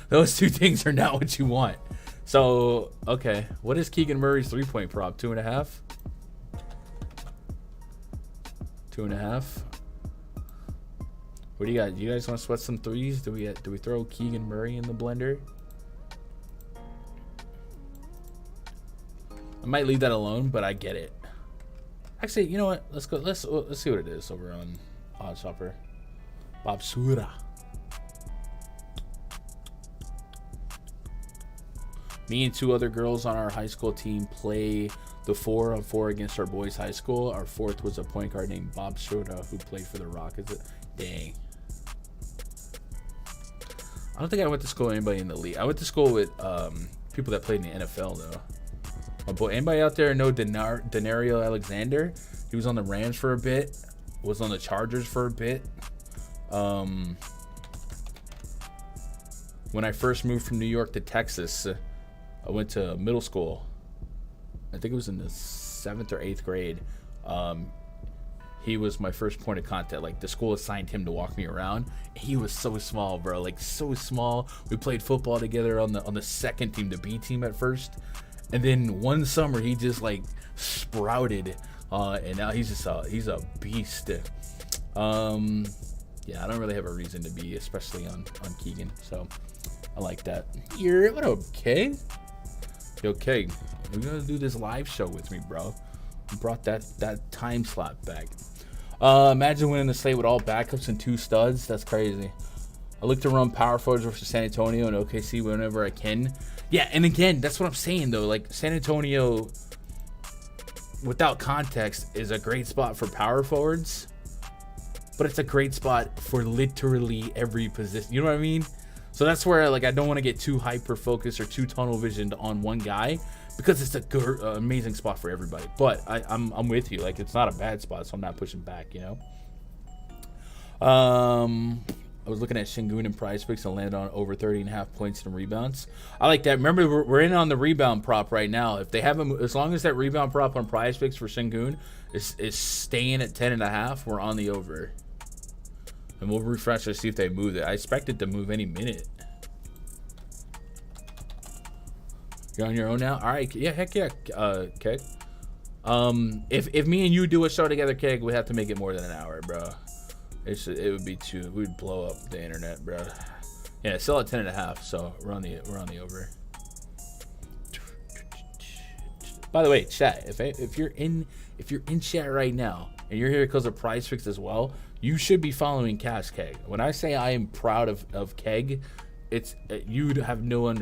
Those two things are not what you want. So, okay. What is Keegan Murray's 3-point prop? 2.5? 2.5? What do you got? You guys want to sweat some threes? Do we throw Keegan Murray in the blender? I might leave that alone, but I get it. Actually, you know what? Let's go. Let's see what it is over on OddsShopper. Bob Sura. Me and 2 other girls on our high school team play the 4-on-4 against our boys' high school. Our 4th was a point guard named Bob Sura who played for the Rockets. Dang. I don't think I went to school with anybody in the league. I went to school with people that played in the NFL though. My boy, anybody out there know Denario Alexander? He was on the Rams for a bit. Was on the Chargers for a bit. When I first moved from New York to Texas, I went to middle school. I think it was in the 7th or 8th grade. He was my first point of contact. Like the school assigned him to walk me around. He was so small, bro. Like so small. We played football together on the second team, the B team at first. And then one summer he just like sprouted, and now he's a beast. Yeah, I don't really have a reason to be, especially on Keegan. So I like that. You're okay. You okay? We're gonna do this live show with me, bro. You brought that time slot back. Imagine winning the slate with all backups and 2 studs. That's crazy. I look to run power forwards versus San Antonio and OKC whenever I can. Yeah, and again, that's what I'm saying, though. Like, San Antonio, without context, is a great spot for power forwards. But it's a great spot for literally every position. You know what I mean? So that's where, like, I don't want to get too hyper-focused or too tunnel-visioned on one guy, because it's a amazing spot for everybody. But I'm with you. Like, it's not a bad spot, so I'm not pushing back, you know? I was looking at Şengün and PrizePicks and landed on over 30.5 points and rebounds. I like that. Remember, we're in on the rebound prop right now. If they have as long as that rebound prop on PrizePicks for Şengün is staying at 10.5, we're on the over. And we'll refresh to see if they move it. I expect it to move any minute. You're on your own now? All right. Yeah, heck yeah, Keg. If me and you do a show together, Keg, we have to make it more than an hour, bro. It would be too. We'd blow up the internet, bro. Yeah, it's still at 10.5, so we're on the over. By the way, chat. If you're in chat right now and you're here because of PrizePicks as well, you should be following Cash Keg. When I say I am proud of Keg, it's you'd have no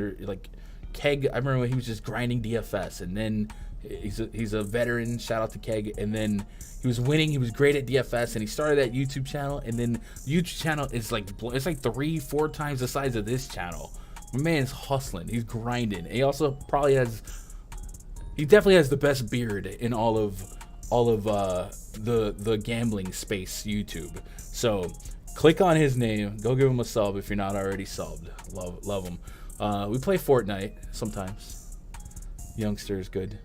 Keg. I remember when he was just grinding DFS, and then he's a veteran. Shout out to Keg. And then he was winning. He was great at DFS, and he started that YouTube channel. And then the YouTube channel is like 3-4 times the size of this channel. My man's hustling. He's grinding. And he also probably he definitely has the best beard in all of the gambling space YouTube. So click on his name. Go give him a sub if you're not already subbed. Love him. We play Fortnite sometimes. Youngster is good.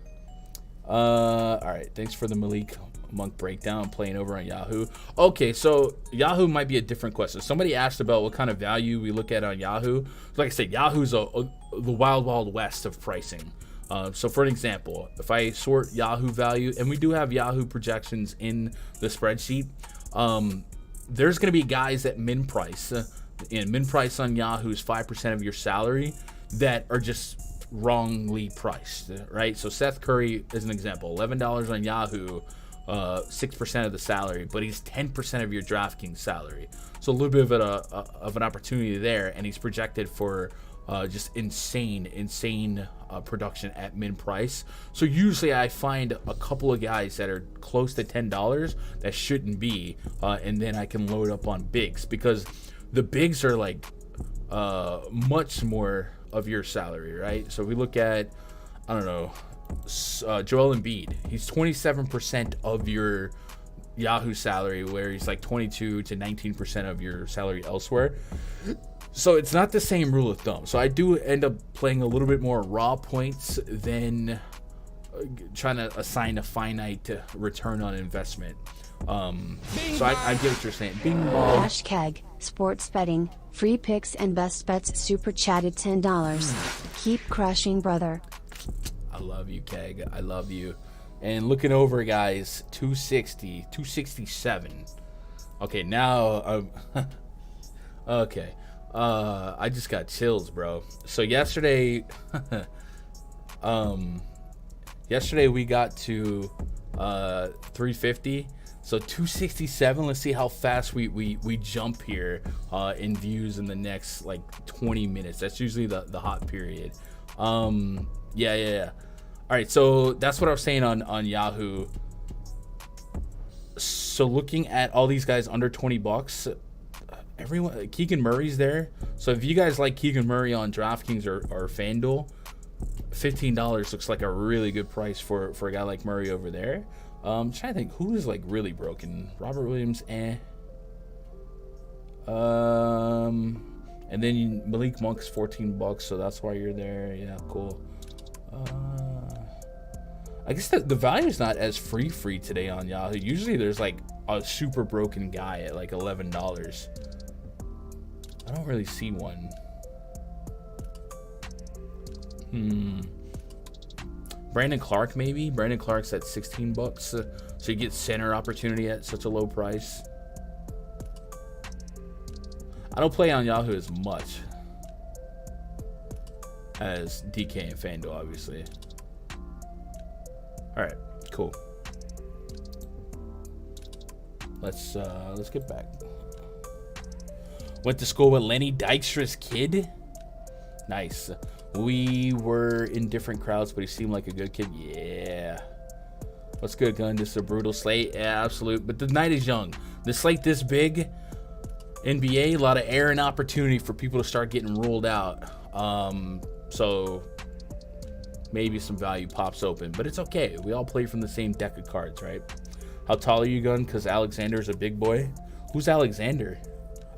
All right. Thanks for the Malik Monk breakdown. I'm playing over on Yahoo. Okay, so Yahoo might be a different question. Somebody asked about what kind of value we look at on Yahoo. Like I said, Yahoo's the wild west of pricing. So for an example, if I sort Yahoo value, and we do have Yahoo projections in the spreadsheet, there's going to be guys at min price, and min price on Yahoo is 5% of your salary, that are just wrongly priced, right? So Seth Curry is an example, $11 on Yahoo, 6% of the salary, but he's 10% of your DraftKings salary. So a little bit of an opportunity there, and he's projected for just insane production at min price. So usually I find a couple of guys that are close to $10 that shouldn't be, and then I can load up on bigs, because the bigs are like much more of your salary, right? So we look at, I don't know, Joel Embiid. He's 27% of your Yahoo salary, where he's like 22 to 19% of your salary elsewhere. So it's not the same rule of thumb. So I do end up playing a little bit more raw points than trying to assign a finite return on investment. So I get what you're saying. Bing ball. Hashtag sports betting, free picks and best bets super chatted $10. Keep crushing, brother. I love you, Keg. I love you. And looking over, guys, 260, 267. Okay, now, okay. I just got chills, bro. So yesterday, yesterday we got to 350. So 267. Let's see how fast we jump here in views in the next like 20 minutes. That's usually the hot period. Yeah. All right, so that's what I was saying on Yahoo. So looking at all these guys under $20, everyone, Keegan Murray's there. So if you guys like Keegan Murray on DraftKings or FanDuel, $15 looks like a really good price for a guy like Murray over there. I'm trying to think who is like really broken. Robert Williams, And then Malik Monk's $14, so that's why you're there. Yeah, cool. I guess the value is not as free today on Yahoo. Usually there's like a super broken guy at like $11. I don't really see one. Brandon Clark, maybe. Brandon Clark's at $16, so you get center opportunity at such a low price. I don't play on Yahoo as much as DK and FanDuel, obviously. All right, cool. Let's get back. Went to school with Lenny Dykstra's kid. Nice. We were in different crowds, but he seemed like a good kid. Yeah. What's good, Gun? This is a brutal slate. Yeah, absolute. But the night is young. The slate this big, NBA, a lot of air and opportunity for people to start getting ruled out. So maybe some value pops open, but it's okay. We all play from the same deck of cards, right? How tall are you, Gun? Because Alexander's a big boy. Who's Alexander?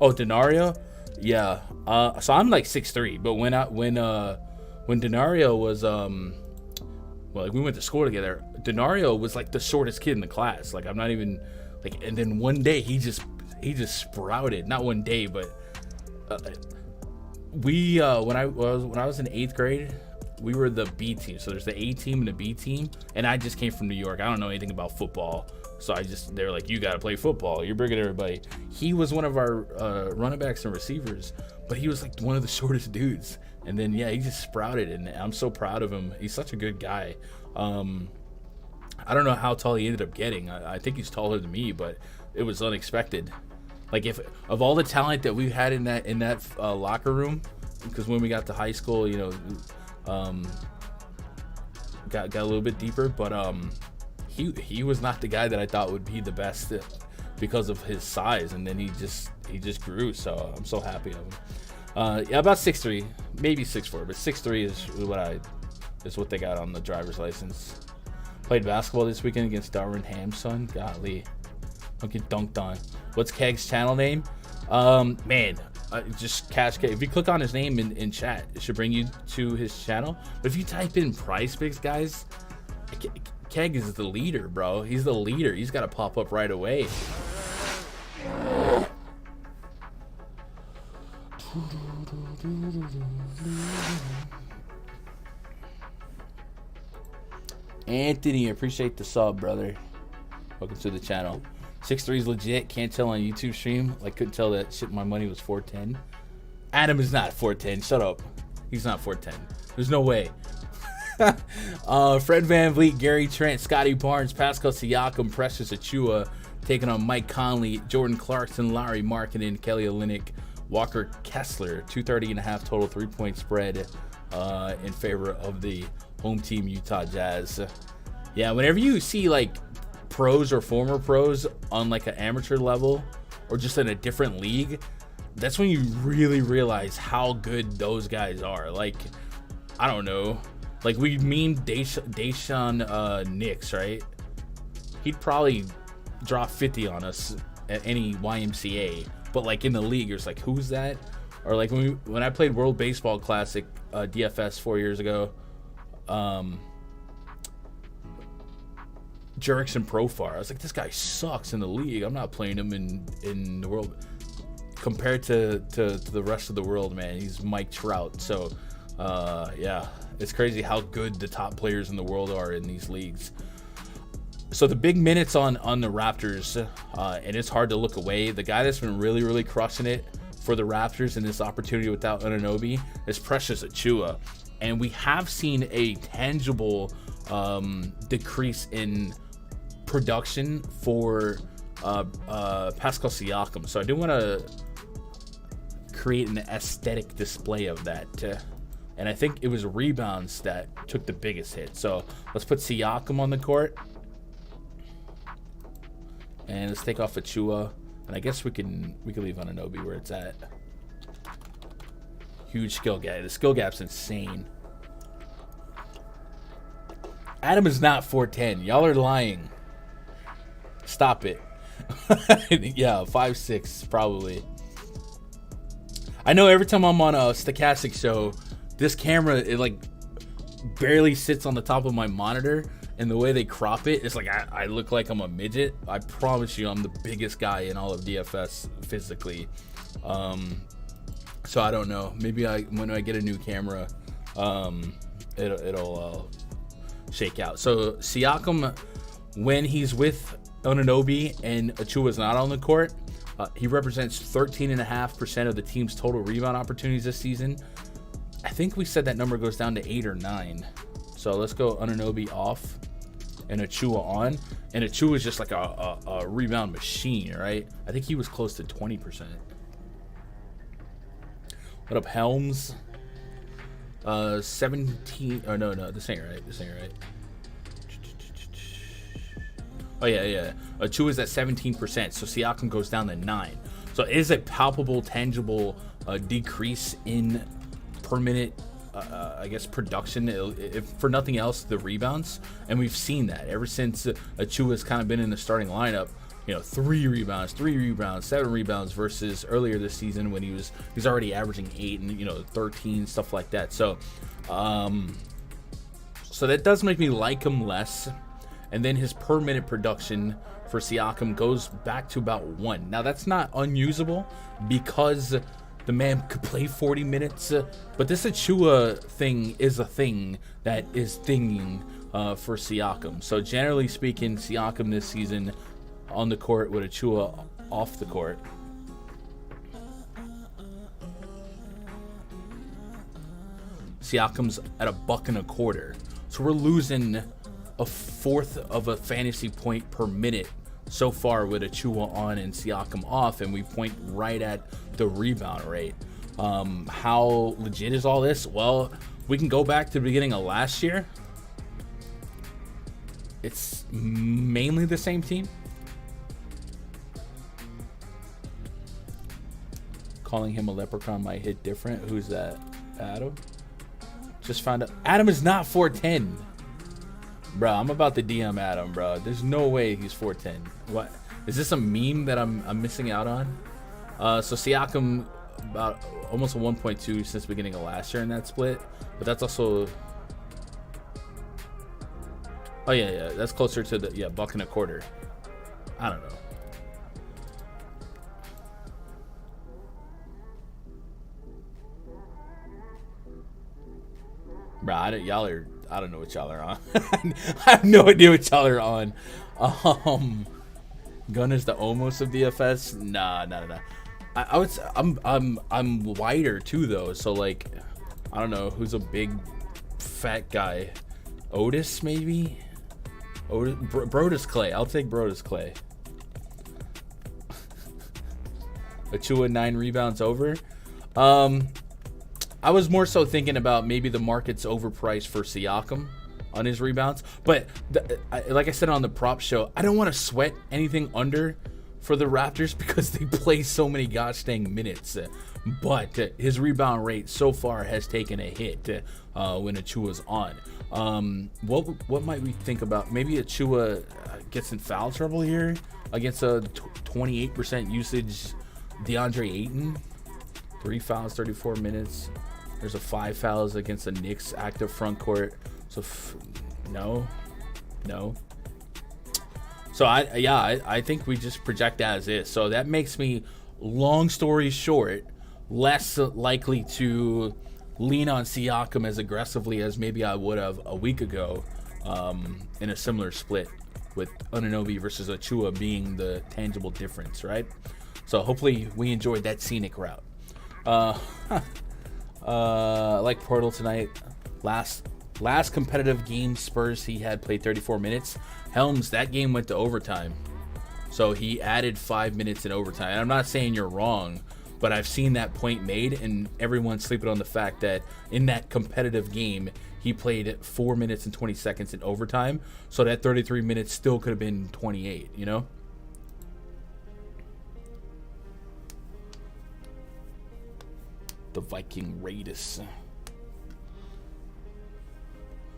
Oh, Denario? Yeah. So I'm like 6'3", but when Denario was well, like we went to school together, Denario was like the shortest kid in the class. Like I'm not even like, and then one day he just sprouted. Not one day, but we when I was in 8th grade, we were the B team. So there's the A team and the B team, and I just came from New York. I don't know anything about football. So they're like, you got to play football. You're bigger than everybody. He was one of our running backs and receivers, but he was like one of the shortest dudes. And then, yeah, he just sprouted, and I'm so proud of him. He's such a good guy. I don't know how tall he ended up getting. I think he's taller than me, but it was unexpected. Like, if of all the talent that we had in that locker room, because when we got to high school, you know, got a little bit deeper, but he was not the guy that I thought would be the best because of his size, and then he just grew. So I'm so happy of him. Yeah, about 6'3", maybe 6'4", but 6'3" is what they got on the driver's license. Played basketball this weekend against Darwin Ham's son. Golly, don't get dunked on. What's Keg's channel name? Man, just catch Keg. If you click on his name in chat, it should bring you to his channel. But if you type in PrizePicks, guys, Keg is the leader, bro. He's the leader. He's got to pop up right away. Anthony, appreciate the sub, brother. Welcome to the channel. 6'3" is legit. Can't tell on YouTube stream. Like, couldn't tell that shit. My money was 410. Adam is not 410. Shut up. He's not 410. There's no way. Fred VanVleet, Gary Trent, Scotty Barnes, Pascal Siakam, Precious Achua, taking on Mike Conley, Jordan Clarkson, Larry Markkinen, Kelly Olynyk, Walker Kessler. 230.5 total 3-point spread in favor of the home team Utah Jazz. Yeah, whenever you see like pros or former pros on like an amateur level or just in a different league, that's when you really realize how good those guys are. Like, I don't know. Like, we mean Deshaun Nix, right? He'd probably drop 50 on us at any YMCA. But, like, in the league, you're just like, who's that? Or, like, when I played World Baseball Classic DFS 4 years ago, Jurickson Profar, I was like, this guy sucks in the league. I'm not playing him in the world. Compared to the rest of the world, man, he's Mike Trout. So, yeah. It's crazy how good the top players in the world are in these leagues. So the big minutes on the Raptors, and it's hard to look away. The guy that's been really, really crushing it for the Raptors in this opportunity without Anunoby is Precious Achua. And we have seen a tangible decrease in production for Pascal Siakam. So I do want to create an aesthetic display of that. And I think it was rebounds that took the biggest hit. So let's put Siakam on the court. And let's take off Achua. And I guess we can leave Anunoby where it's at. Huge skill gap. The skill gap's insane. Adam is not 4'10". Y'all are lying. Stop it. Yeah, 5'6", probably. I know every time I'm on a Stochastic show, this camera, it like barely sits on the top of my monitor, and the way they crop it, it's like I look like I'm a midget. I promise you, I'm the biggest guy in all of DFS physically. So I don't know. Maybe when I get a new camera, it'll shake out. So Siakam, when he's with Anunoby and Achua's not on the court, he represents 13.5% of the team's total rebound opportunities this season. I think we said that number goes down to 8 or 9. So let's go Anunoby off and Achua on. And Achua is just like a rebound machine, right? I think he was close to 20%. What up, Helms? 17. Oh, no. This ain't right. Oh, yeah. Achua's at 17%. So Siakam goes down to 9. So it is a palpable, tangible decrease in per minute, I guess, production. If for nothing else, the rebounds. And we've seen that ever since Achua's kind of been in the starting lineup. 3 rebounds, 7 rebounds versus earlier this season when he's already averaging 8 and 13, stuff like that. So, so that does make me like him less. And then his per minute production for Siakam goes back to about 1. Now that's not unusable because the man could play 40 minutes, but this Achua thing is a thing that is thinging for Siakam. So generally speaking, Siakam this season on the court with Achua off the court. Siakam's at $1.25. So we're losing a fourth of a fantasy point per minute so far with Achua on and Siakam off, and we point right at the rebound rate. How legit is all this? Well, we can go back to the beginning of last year. It's mainly the same team. Calling him a leprechaun might hit different. Who's that? Adam? Just found out. Adam is not 4'10". Bro, I'm about to DM Adam, bro. There's no way he's 4'10". What? Is this a meme that I'm missing out on? So Siakam about almost a 1.2 since the beginning of last year in that split. But that's also... Oh, yeah. That's closer to the... Yeah, $1.25. I don't know. Bro, I don't know what y'all are on. I have no idea what y'all are on. Gun is the almost of DFS. Nah. I would say I'm wider too though. So like, I don't know who's a big fat guy. Otis maybe. Brodus Clay. I'll take Brodus Clay. Achua 9 rebounds over. I was more so thinking about maybe the market's overpriced for Siakam on his rebounds. But like I said on the prop show, I don't want to sweat anything under for the Raptors because they play so many gosh dang minutes. But his rebound rate so far has taken a hit when Achua's on. What might we think about? Maybe Achua gets in foul trouble here against a 28% usage DeAndre Ayton. 3 fouls, 34 minutes. There's a 5 fouls against the Knicks active front court. So no. So I think we just project as is. So that makes me, long story short, less likely to lean on Siakam as aggressively as maybe I would have a week ago in a similar split with Anunoby versus Achua being the tangible difference, right? So hopefully we enjoyed that scenic route. Like Portal tonight. Last competitive game Spurs he had played 34 minutes. Helms, that game went to overtime. So he added 5 minutes in overtime. And I'm not saying you're wrong, but I've seen that point made, and everyone's sleeping on the fact that in that competitive game, he played 4 minutes and 20 seconds in overtime. So that 33 minutes still could have been 28, you know? The Viking Raiders.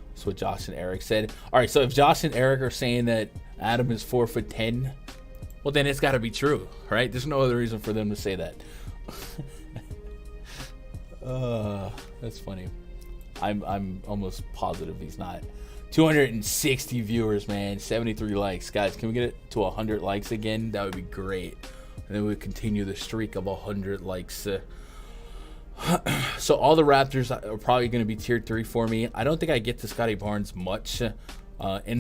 That's what Josh and Eric said. All right, so if Josh and Eric are saying that Adam is 4'10", well, then it's got to be true, right? There's no other reason for them to say that. That's funny. I'm almost positive he's not. 260 viewers, man. 73 likes, guys. Can we get it to 100 likes again? That would be great. And then we continue the streak of 100 likes. So all the Raptors are probably going to be tier 3 for me. I don't think I get to Scotty Barnes much. And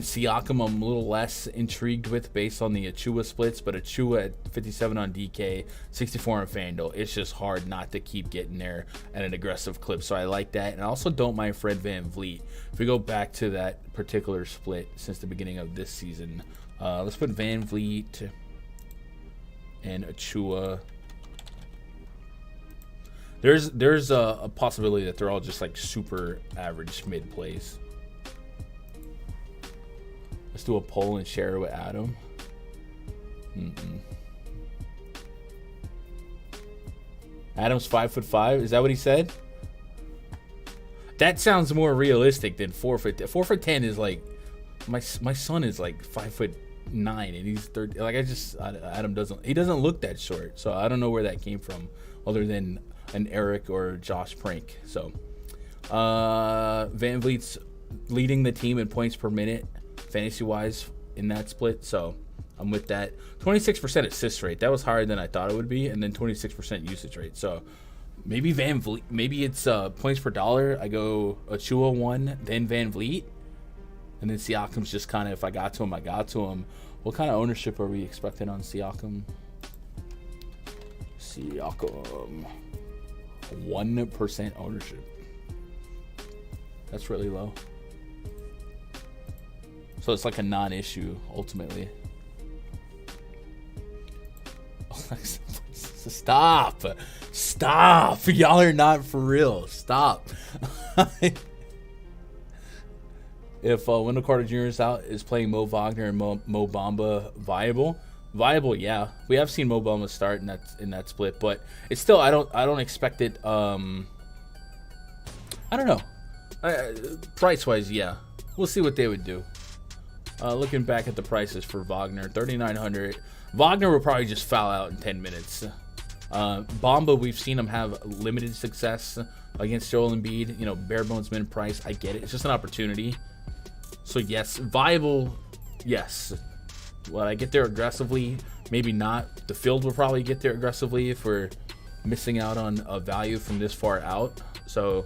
Siakam I'm a little less intrigued with based on the Achua splits. But Achua at 57 on DK, 64 on FanDuel. It's just hard not to keep getting there at an aggressive clip. So I like that. And I also don't mind Fred VanVleet. If we go back to that particular split since the beginning of this season, let's put VanVleet and Achua. There's a possibility that they're all just like super average mid plays. Let's do a poll and share it with Adam. Adam's 5'5". Is that what he said? That sounds more realistic than 4 foot. 4'10" is like my son is like 5'9" and he's 30. Like Adam doesn't look that short. So I don't know where that came from, other than an Eric or Josh prank. So Van Vliet's leading the team in points per minute, fantasy wise, in that split. So I'm with that. 26% assist rate. That was higher than I thought it would be, and then 26% usage rate. So maybe Van Vliet. Maybe it's points per dollar. I go Achua 1, then Van Vliet, and then Siakam's just kind of, if I got to him, I got to him. What kind of ownership are we expecting on Siakam? 1% ownership. That's really low. So it's like a non-issue ultimately. Stop. Y'all are not for real. Stop. If Wendell Carter Jr. is out, is playing Mo Wagner and Mo Bamba viable? Viable, yeah. We have seen Mo Bamba start in that split, but it's still, I don't expect it. I don't know. Price wise, yeah. We'll see what they would do. Looking back at the prices for Wagner, $3,900. Wagner will probably just foul out in 10 minutes. Bamba, we've seen him have limited success against Joel Embiid. You know, bare bones min price. I get it. It's just an opportunity. So yes, viable. Yes. Will I get there aggressively? Maybe not. The field will probably get there aggressively if we're missing out on a value from this far out. So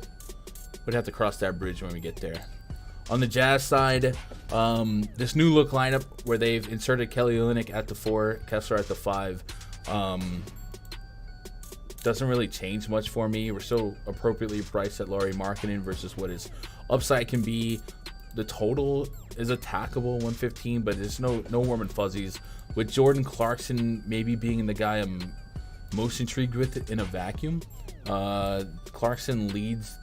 we'd have to cross that bridge when we get there. On the Jazz side, this new look lineup where they've inserted Kelly Olynyk at the 4, Kessler at the 5, doesn't really change much for me. We're still appropriately priced at Lauri Markkanen versus what his upside can be. The total is attackable, 115, but there's no warm and fuzzies. With Jordan Clarkson maybe being the guy I'm most intrigued with in a vacuum. Clarkson leads,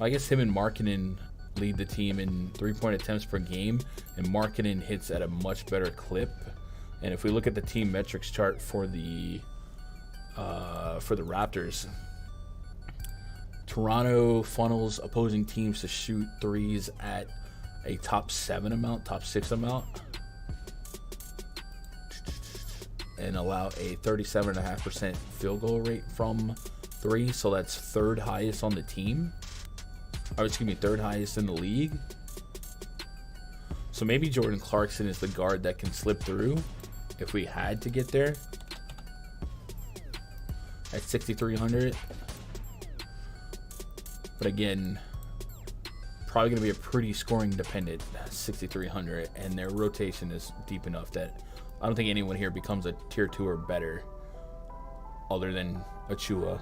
I guess him and Markkanen lead the team in 3-point attempts per game, and Markkanen hits at a much better clip. And if we look at the team metrics chart for the Raptors, Toronto funnels opposing teams to shoot threes at a top 6 amount, and allow a 37.5% field goal rate from 3. So that's third highest on the team. Third highest in the league. So maybe Jordan Clarkson is the guard that can slip through if we had to get there at 6,300. But again, probably going to be a pretty scoring dependent 6,300, and their rotation is deep enough that I don't think anyone here becomes a tier 2 or better other than Achua.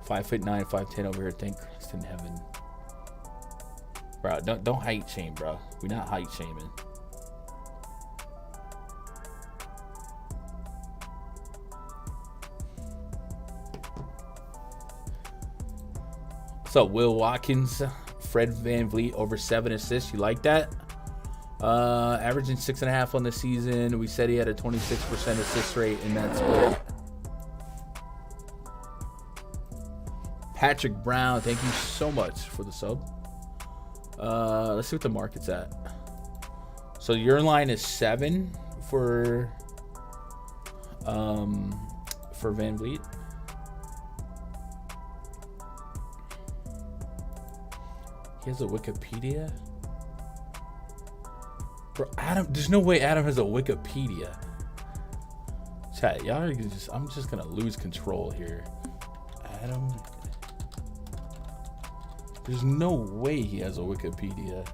5'9", 5'10" over here. Thank Christ in heaven. Bro, don't height shame, bro. We're not height shaming. So Will Watkins, Fred VanVleet over 7 assists. You like that? Averaging 6.5 on the season. We said he had a 26% assist rate in that split. Patrick Brown, thank you so much for the sub. Let's see what the market's at. So your line is 7 for Van Vliet. He has a Wikipedia? Bro, Adam, there's no way Adam has a Wikipedia. Chat, y'all are just, I'm just gonna lose control here. Adam, there's no way he has a Wikipedia.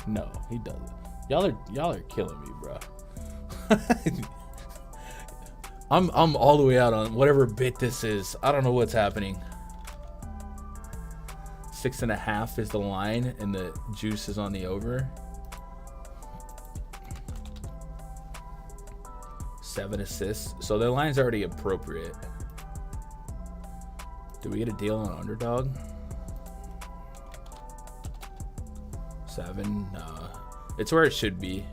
No, he doesn't. Y'all are killing me, bro. I'm all the way out on whatever bit this is. I don't know what's happening. 6.5 is the line, and the juice is on the over. 7 assists. So the line's already appropriate. Did we get a deal on Underdog? 7? No. It's where it should be.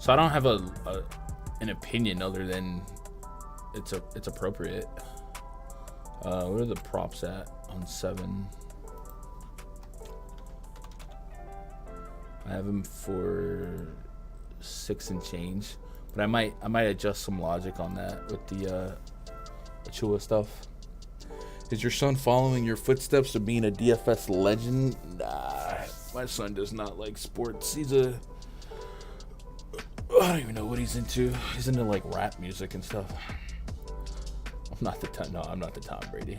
So I don't have an opinion other than it's appropriate. What are the props at on 7? I have them for 6 and change, but I might adjust some logic on that with the Achua stuff. Is your son following your footsteps of being a DFS legend? Nah, my son does not like sports. I don't even know what he's into. He's into like rap music and stuff. I'm not the Tom Brady.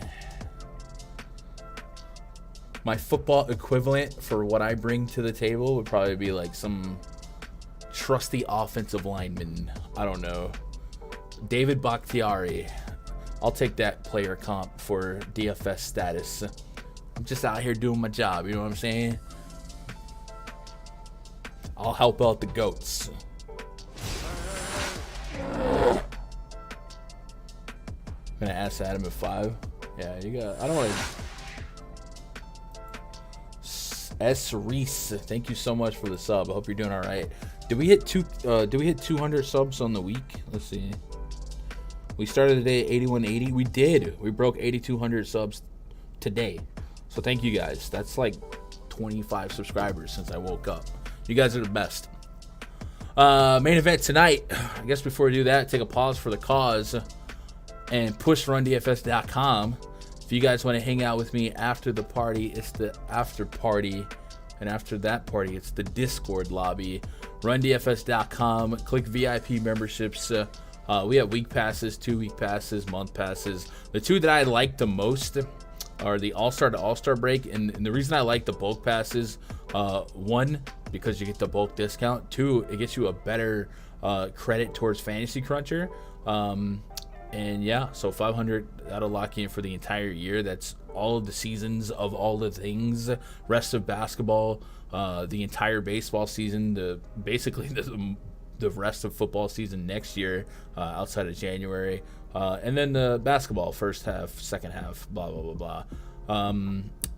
My football equivalent for what I bring to the table would probably be like some trusty offensive lineman. I don't know. David Bakhtiari. I'll take that player comp for DFS status. I'm just out here doing my job, you know what I'm saying? I'll help out the GOATs. I'm gonna ask Adam at 5. Yeah, you got. I don't want to. S. Reese, thank you so much for the sub. I hope you're doing all right. Did we hit 200 subs on the week? Let's see. We started the day at 8180. We did. We broke 8,200 subs today. So thank you guys. That's like 25 subscribers since I woke up. You guys are the best. Main event tonight. I guess before we do that, take a pause for the cause and push rundfs.com. If you guys want to hang out with me after the party, it's the after party. And after that party, it's the Discord lobby. RunDFS.com. Click VIP memberships. We have week passes, 2-week passes, month passes. The two that I like the most are the All-Star to All-Star break. And the reason I like the bulk passes, 1, because you get the bulk discount. 2, it gets you a better credit towards Fantasy Cruncher. And yeah, so 500, that'll lock you in for the entire year. That's all of the seasons of all the things, rest of basketball, the entire baseball season, basically the rest of football season next year, outside of January, and then the basketball first half, second half, blah blah blah blah.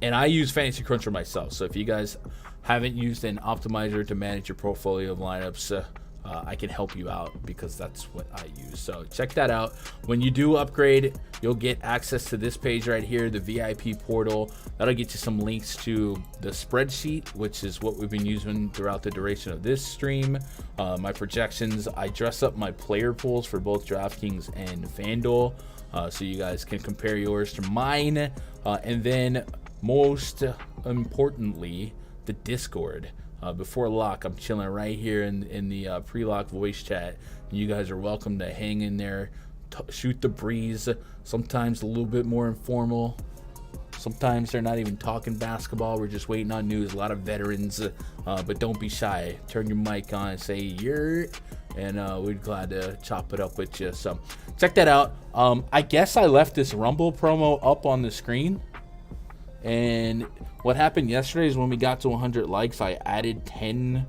And I use Fantasy Cruncher myself, so if you guys haven't used an optimizer to manage your portfolio of lineups, I can help you out because that's what I use. So check that out. When you do upgrade, you'll get access to this page right here, the VIP portal. That'll get you some links to the spreadsheet, which is what we've been using throughout the duration of this stream. My projections. I dress up my player pools for both DraftKings and FanDuel, so you guys can compare yours to mine. And then most importantly, the Discord. Before lock, I'm chilling right here in the pre-lock voice chat. You guys are welcome to hang in there, shoot the breeze. Sometimes a little bit more informal. Sometimes they're not even talking basketball. We're just waiting on news. A lot of veterans, but don't be shy. Turn your mic on and say "you're," and we're glad to chop it up with you. So check that out. I guess I left this Rumble promo up on the screen. And what happened yesterday is when we got to 100 likes, I added 10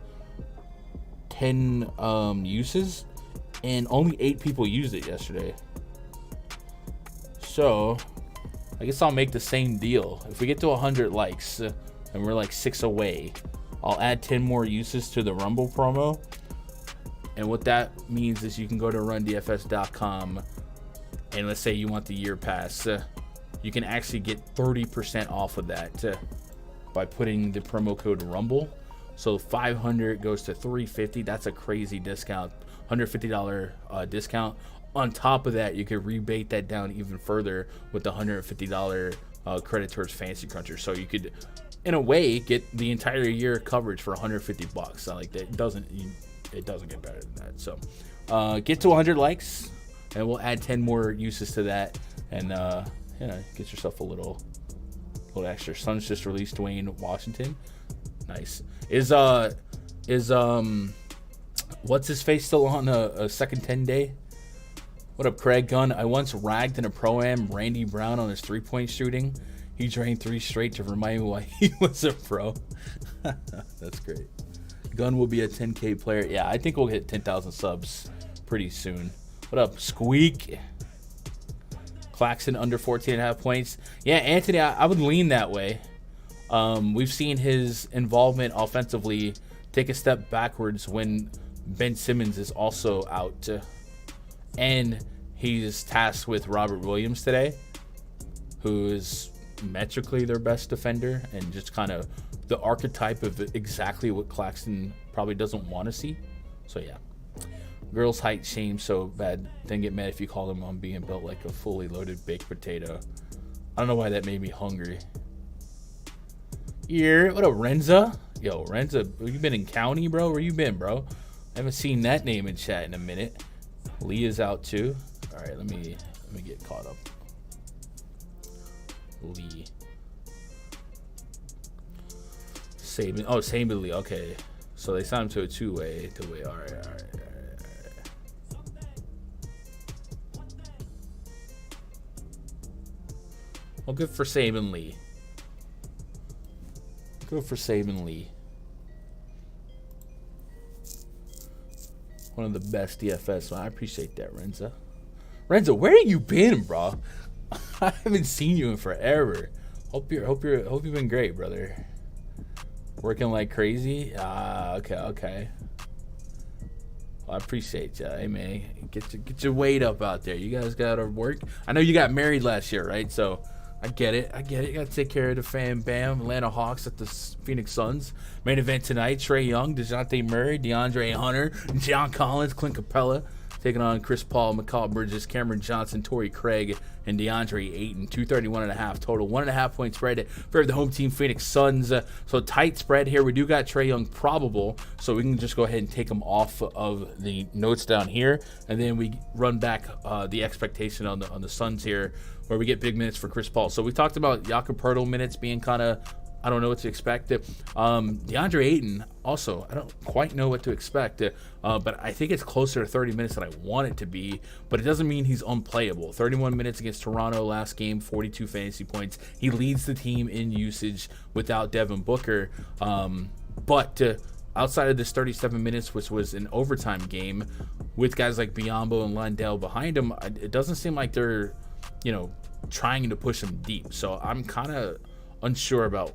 uses, and only 8 people used it yesterday. So I guess I'll make the same deal. If we get to 100 likes and we're like 6 away, I'll add 10 more uses to the Rumble promo. And what that means is you can go to rundfs.com, and let's say you want the year pass. You can actually get 30% off of that by putting the promo code RUMBLE. So 500 goes to 350. That's a crazy discount, $150 discount. On top of that, you could rebate that down even further with the $150 credit towards Fantasy Cruncher. So you could, in a way, get the entire year coverage for $150. Like that, it doesn't get better than that. So get to 100 likes, and we'll add 10 more uses to that, and get yourself a little extra. Suns just released Dwayne Washington. Nice. Is what's his face still on a second 10 day? What up, Craig Gunn? I once ragged in a pro-am Randy Brown on his 3-point shooting. He drained 3 straight to remind me why he was a pro. That's great. Gunn will be a 10K player. Yeah, I think we'll hit 10,000 subs pretty soon. What up, Squeak? Claxton under 14.5 points. Yeah, Anthony, I would lean that way. We've seen his involvement offensively take a step backwards when Ben Simmons is also out. And he's tasked with Robert Williams today, who is metrically their best defender and just kind of the archetype of exactly what Claxton probably doesn't want to see. So, yeah. Girls' height shame so bad. Then get mad if you call him on being built like a fully loaded baked potato. I don't know why that made me hungry. What up, Renza? Yo, Renza, you been in county, bro? Where you been, bro? I haven't seen that name in chat in a minute. Lee is out too. All right, let me get caught up. Lee. Saban. Oh, Saban Lee. Okay. So they signed him to a two-way. All right. Well, good for Saban Lee. Good for Saban Lee. One of the best DFS. I appreciate that, Renza. Renza, where have you been, bro? I haven't seen you in forever. Hope you've been great, brother. Working like crazy. Okay. Well, I appreciate you. Hey, man, get your weight up out there. You guys got to work. I know you got married last year, right? So I get it. You got to take care of the fam bam. Atlanta Hawks at the Phoenix Suns. Main event tonight, Trae Young, DeJounte Murray, DeAndre Hunter, John Collins, Clint Capella taking on Chris Paul, Mikal Bridges, Cameron Johnson, Torrey Craig, and DeAndre Ayton. 231.5 total. 1.5 point spread for the home team, Phoenix Suns. So tight spread here. We do got Trae Young probable, so we can just go ahead and take him off of the notes down here, and then we run back the expectation on the Suns here, where we get big minutes for Chris Paul. So we talked about Jakob Poeltl minutes being kind of, I don't know what to expect. DeAndre Ayton, also, I don't quite know what to expect, but I think it's closer to 30 minutes than I want it to be, but it doesn't mean he's unplayable. 31 minutes against Toronto last game, 42 fantasy points. He leads the team in usage without Devin Booker, but outside of this 37 minutes, which was an overtime game, with guys like Biyombo and Lundell behind him, it doesn't seem like they're, trying to push him deep. So I'm kind of unsure about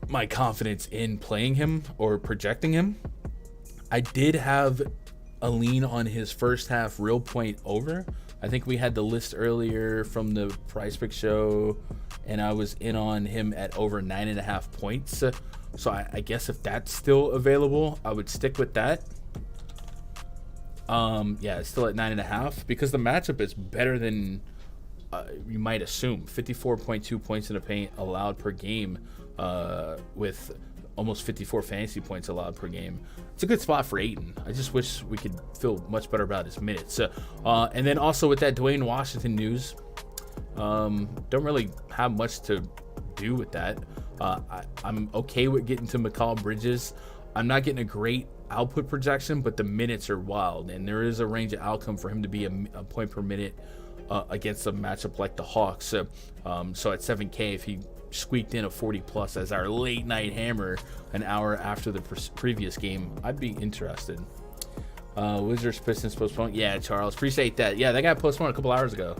my confidence in playing him or projecting him. I did have a lean on his first half real point over. I think we had the list earlier from the PrizePicks show, and I was in on him at over 9.5 points. So I guess if that's still available, I would stick with that. It's still at 9.5 because the matchup is better than you might assume. 54.2 points in the paint allowed per game, with almost 54 fantasy points allowed per game. It's a good spot for Ayton. I just wish we could feel much better about his minutes. And then also with that Dwayne Washington news, don't really have much to do with that. I'm okay with getting to Mikal Bridges. I'm not getting a great output projection, but the minutes are wild, and there is a range of outcome for him to be a point per minute against a matchup like the Hawks. So at 7K, if he squeaked in a 40 plus as our late night hammer an hour after the previous game, I'd be interested. Wizards Pistons postponed. Yeah, Charles, appreciate that. Yeah, that got postponed a couple hours ago.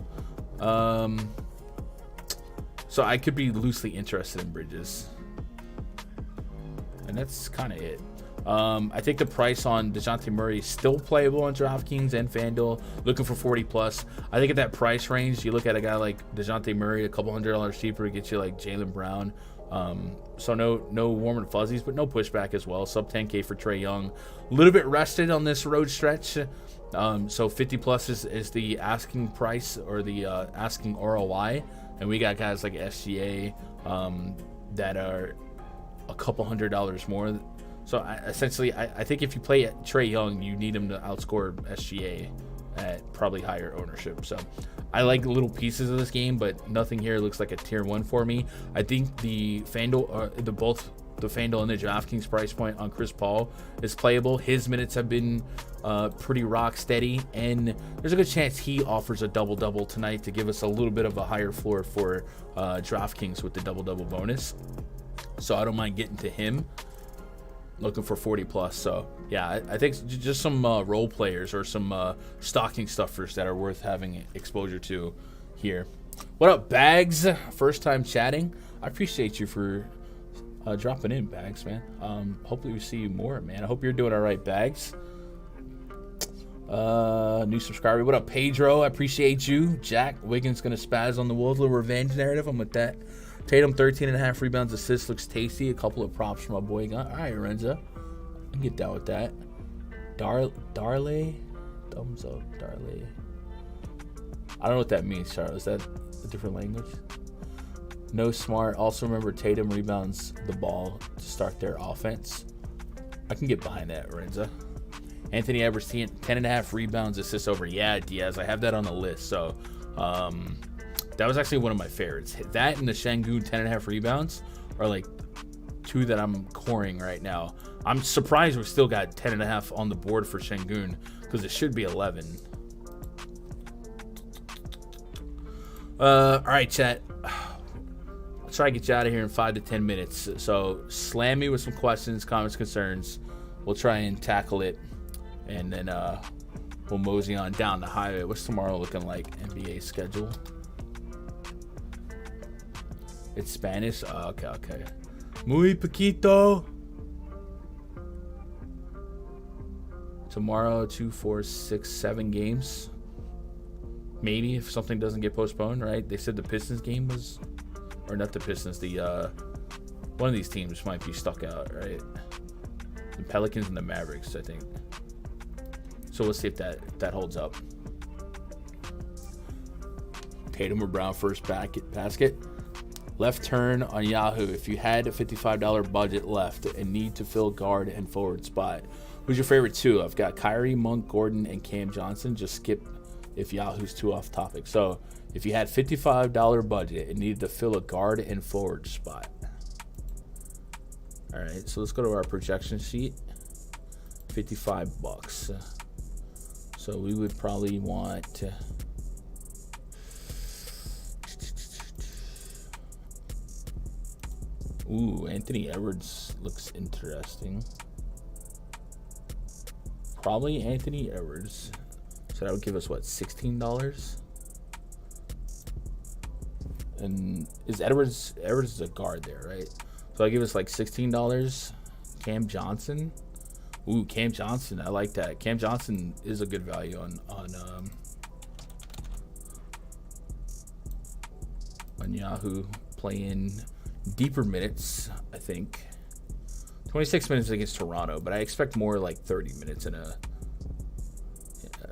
So I could be loosely interested in Bridges, and that's kind of it. I think the price on DeJounte Murray is still playable on DraftKings and FanDuel, looking for 40 plus. I think at that price range, you look at a guy like DeJounte Murray, a couple $100 cheaper, get you like Jaylen Brown. So no warm and fuzzies, but no pushback as well. Sub 10K for Trae Young. A little bit rested on this road stretch. So 50 plus is the asking price, or the asking ROI. And we got guys like SGA that are a couple $100 more. So I think if you play Trae Young, you need him to outscore SGA at probably higher ownership. So I like little pieces of this game, but nothing here looks like a tier 1 for me. I think the FanDuel, both the FanDuel and the DraftKings price point on Chris Paul is playable. His minutes have been pretty rock steady, and there's a good chance he offers a double-double tonight to give us a little bit of a higher floor for DraftKings with the double-double bonus. So I don't mind getting to him, looking for 40 plus. So yeah, I think just some role players or some stocking stuffers that are worth having exposure to here. What up, Bags? First time chatting. I appreciate you for dropping in, Bags, man. Hopefully we see you more, man. I hope you're doing all right, Bags. New subscriber. What up, Pedro? I appreciate you. Jack Wiggins gonna spaz on the Wolves. Little revenge narrative. I'm with that. Tatum 13.5 rebounds, assists, looks tasty. A couple of props from my boy. All right, Renza. I can get down with that. Darley, thumbs up, Darley. I don't know what that means, Charles. Is that a different language? No Smart. Also remember Tatum rebounds the ball to start their offense. I can get behind that, Renza. Anthony Edwards, 10.5 rebounds, assists over. Yeah, Diaz. I have that on the list. So that was actually one of my favorites. That and the Şengün 10.5 rebounds are like two that I'm coring right now. I'm surprised we still got 10.5 on the board for Şengün because it should be 11. All right, chat. I'll try to get you out of here in 5 to 10 minutes. So slam me with some questions, comments, concerns. We'll try and tackle it, and then we'll mosey on down the highway. What's tomorrow looking like? NBA schedule. It's Spanish. Oh, okay. Muy poquito. Tomorrow, 2, 4, 6, 7 games. Maybe if something doesn't get postponed, right? They said the Pistons game was, or not the Pistons, the one of these teams might be stuck out, right? The Pelicans and the Mavericks, I think. So let's see if that holds up. Tatum or Brown first basket. Left turn on Yahoo. If you had a $55 budget left and need to fill guard and forward spot, who's your favorite two? I've got Kyrie, Monk, Gordon, and Cam Johnson. Just skip if Yahoo's too off topic. So if you had $55 budget and needed to fill a guard and forward spot. All right, so let's go to our projection sheet. $55. So we would probably want Anthony Edwards looks interesting. Probably Anthony Edwards. So that would give us what, $16? And is Edwards is a guard there, right? So I give us like $16. Cam Johnson. Cam Johnson. I like that. Cam Johnson is a good value on Yahoo, playing deeper minutes, I think. 26 minutes against Toronto, but I expect more like 30 minutes in a.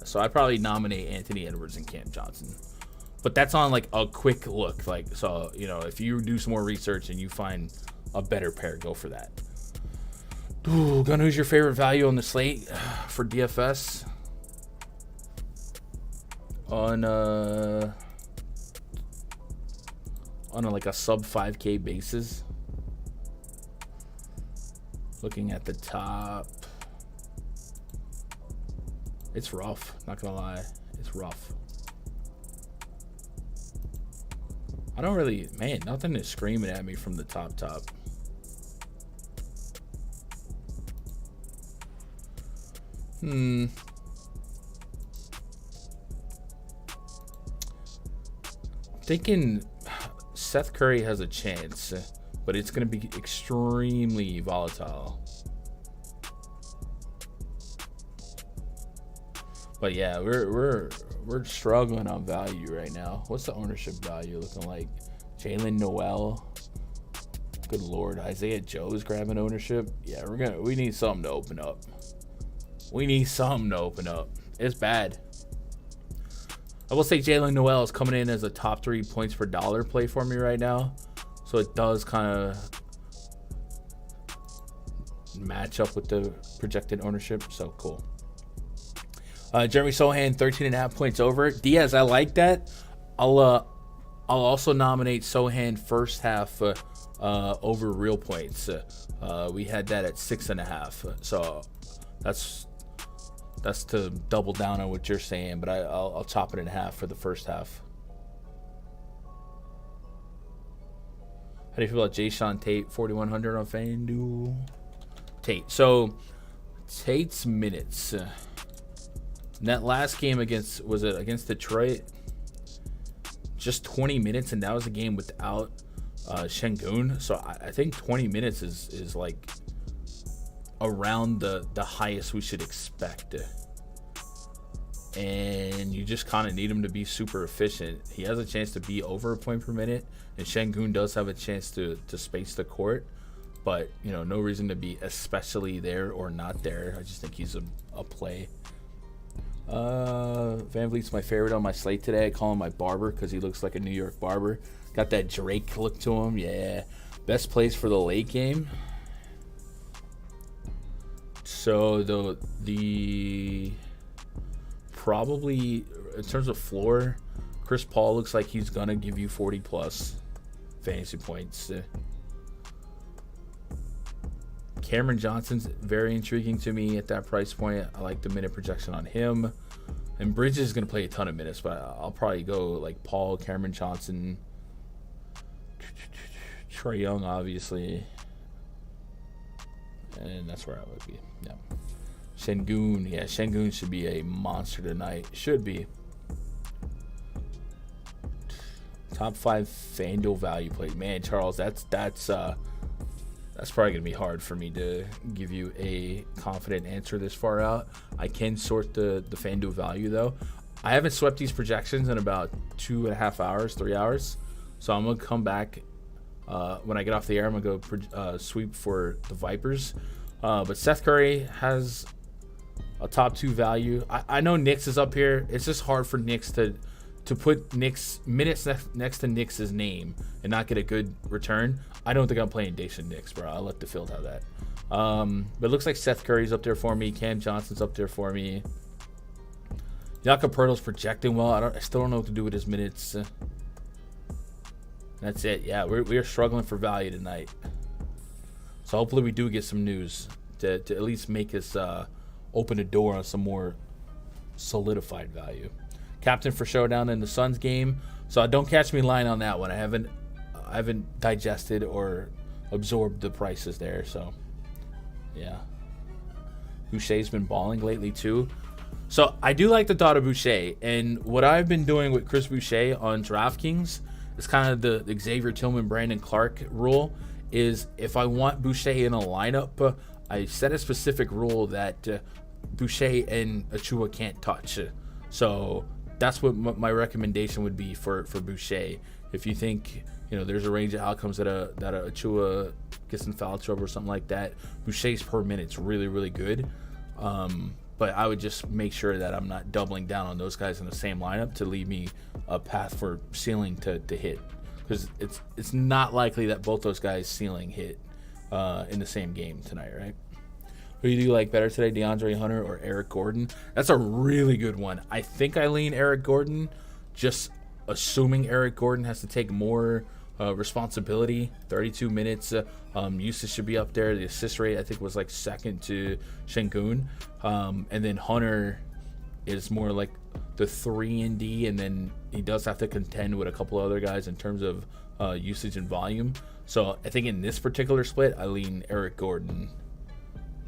So I probably nominate Anthony Edwards and Cam Johnson. But that's on like a quick look. Like, so, you know, if you do some more research and you find a better pair, go for that. Gunn, who's your favorite value on the slate for DFS? On like a sub 5K basis. Looking at the top. It's rough, not gonna lie. It's rough. I don't really, man, nothing is screaming at me from the top. Thinking Seth Curry has a chance, but it's going to be extremely volatile. But yeah, we're struggling on value right now. What's the ownership value looking like? Jalen Noel. Good Lord, Isaiah Joe's grabbing ownership. Yeah, we need something to open up. It's bad. I will say Jalen Noel is coming in as a top 3 points per dollar play for me right now. So it does kind of match up with the projected ownership. So cool. Jeremy Sohan, 13.5 points over. Diaz, I like that. I'll also nominate Sohan first half over real points. We had that at 6.5. So that's to double down on what you're saying, but I'll chop it in half for the first half. How do you feel about Jayshawn Tate, 4,100 on FanDuel? Tate. So Tate's minutes. That last game against Detroit? just 20 minutes, and that was a game without Şengün. So I think 20 minutes is like around the highest we should expect. And you just kind of need him to be super efficient. He has a chance to be over a point per minute, and Şengün does have a chance to space the court. But, no reason to be especially there or not there. I just think he's a play. Van Vliet's my favorite on my slate today. I call him my barber because he looks like a New York barber. Got that Drake look to him. Yeah. Best plays for the late game. So the probably in terms of floor, Chris Paul looks like he's gonna give you 40 plus fantasy points. Cameron Johnson's very intriguing to me at that price point. I like the minute projection on him. And Bridges is going to play a ton of minutes, but I'll probably go like Paul, Cameron Johnson, Trae Young, obviously. And that's where I would be. Yeah. Şengün. Yeah, Şengün should be a monster tonight. Should be. Top 5 FanDuel value play. Man, Charles, that's probably going to be hard for me to give you a confident answer this far out. I can sort the FanDuel value, though. I haven't swept these projections in about 2.5 hours, 3 hours. So I'm going to come back when I get off the air. I'm going to go sweep for the Vipers. But Seth Curry has a top 2 value. I know Knicks is up here. It's just hard for Knicks to put Knicks minutes next to Knicks' name and not get a good return. I don't think I'm playing Dacian Knicks, bro. I'll let the field have that. But it looks like Seth Curry's up there for me. Cam Johnson's up there for me. Jakob Poeltl's projecting well. I still don't know what to do with his minutes. That's it. Yeah, we are struggling for value tonight. So hopefully we do get some news to at least make us open a door on some more solidified value. Captain for showdown in the Suns game. So don't catch me lying on that one. I haven't digested or absorbed the prices there. So yeah, Boucher's been balling lately too. So I do like the thought of Boucher, and what I've been doing with Chris Boucher on DraftKings is kind of the Xavier Tillman, Brandon Clark rule. Is if I want Boucher in a lineup, I set a specific rule that Boucher and Achua can't touch. So that's what my recommendation would be for Boucher. If you think there's a range of outcomes that a Achua gets in foul trouble or something like that, Boucher's per minute's really, really good. But I would just make sure that I'm not doubling down on those guys in the same lineup to leave me a path for ceiling to hit, because it's not likely that both those guys ceiling hit in the same game tonight, right? Who do you like better today, DeAndre Hunter or Eric Gordon? That's a really good one. I think I lean Eric Gordon, just assuming Eric Gordon has to take more responsibility. 32 minutes. Usage should be up there. The assist rate, I think, was like second to Şengün. And then Hunter is more like the 3 and D, and then he does have to contend with a couple other guys in terms of usage and volume. So I think in this particular split, I lean Eric Gordon,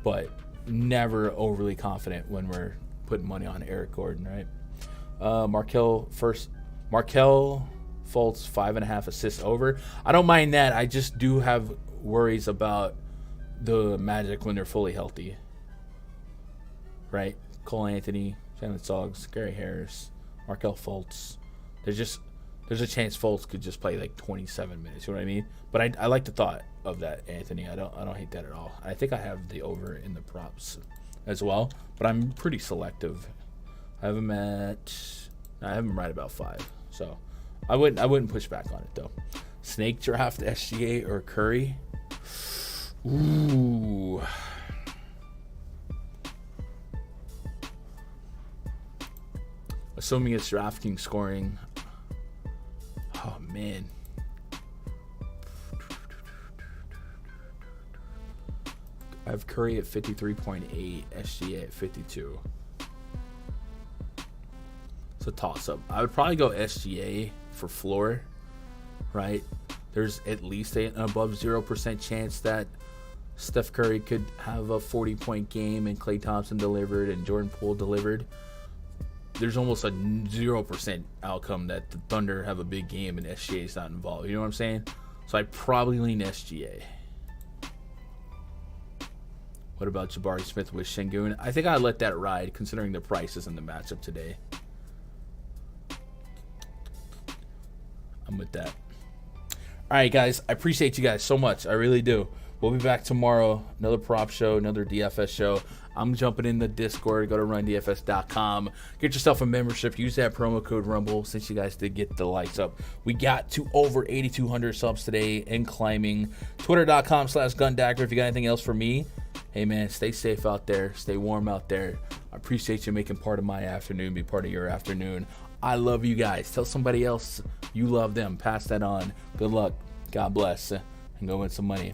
but never overly confident when we're putting money on Eric Gordon, right? Markelle Fultz 5.5 assists over. I don't mind that. I just do have worries about the Magic when they're fully healthy, right? Cole Anthony, Jalen Suggs, Gary Harris, Markelle Fultz. There's a chance Fultz could just play like 27 minutes. You know what I mean? But I like the thought of that, Anthony. I don't hate that at all. I think I have the over in the props as well, but I'm pretty selective. I have him right about 5. So I wouldn't push back on it though. Snake draft SGA or Curry? Ooh. Assuming it's DraftKings scoring. Oh man. I have Curry at 53.8, SGA at 52. It's a toss-up. I would probably go SGA for floor, right? There's at least an above 0% chance that Steph Curry could have a 40-point game and Klay Thompson delivered and Jordan Poole delivered. there's almost a 0% outcome that the Thunder have a big game and SGA is not involved. You know what I'm saying? So I probably lean SGA. What about Jabari Smith with Şengün? I think I'd let that ride considering the prices and the matchup today. I'm with that. All right, guys. I appreciate you guys so much. I really do. We'll be back tomorrow. Another prop show, another DFS show. I'm jumping in the Discord. Go to rundfs.com. Get yourself a membership. Use that promo code Rumble since you guys did get the lights up. We got to over 8,200 subs today and climbing. Twitter.com/Gundagger. If you got anything else for me, hey, man, stay safe out there. Stay warm out there. I appreciate you making part of my afternoon, be part of your afternoon. I love you guys. Tell somebody else you love them. Pass that on. Good luck. God bless. And go win some money.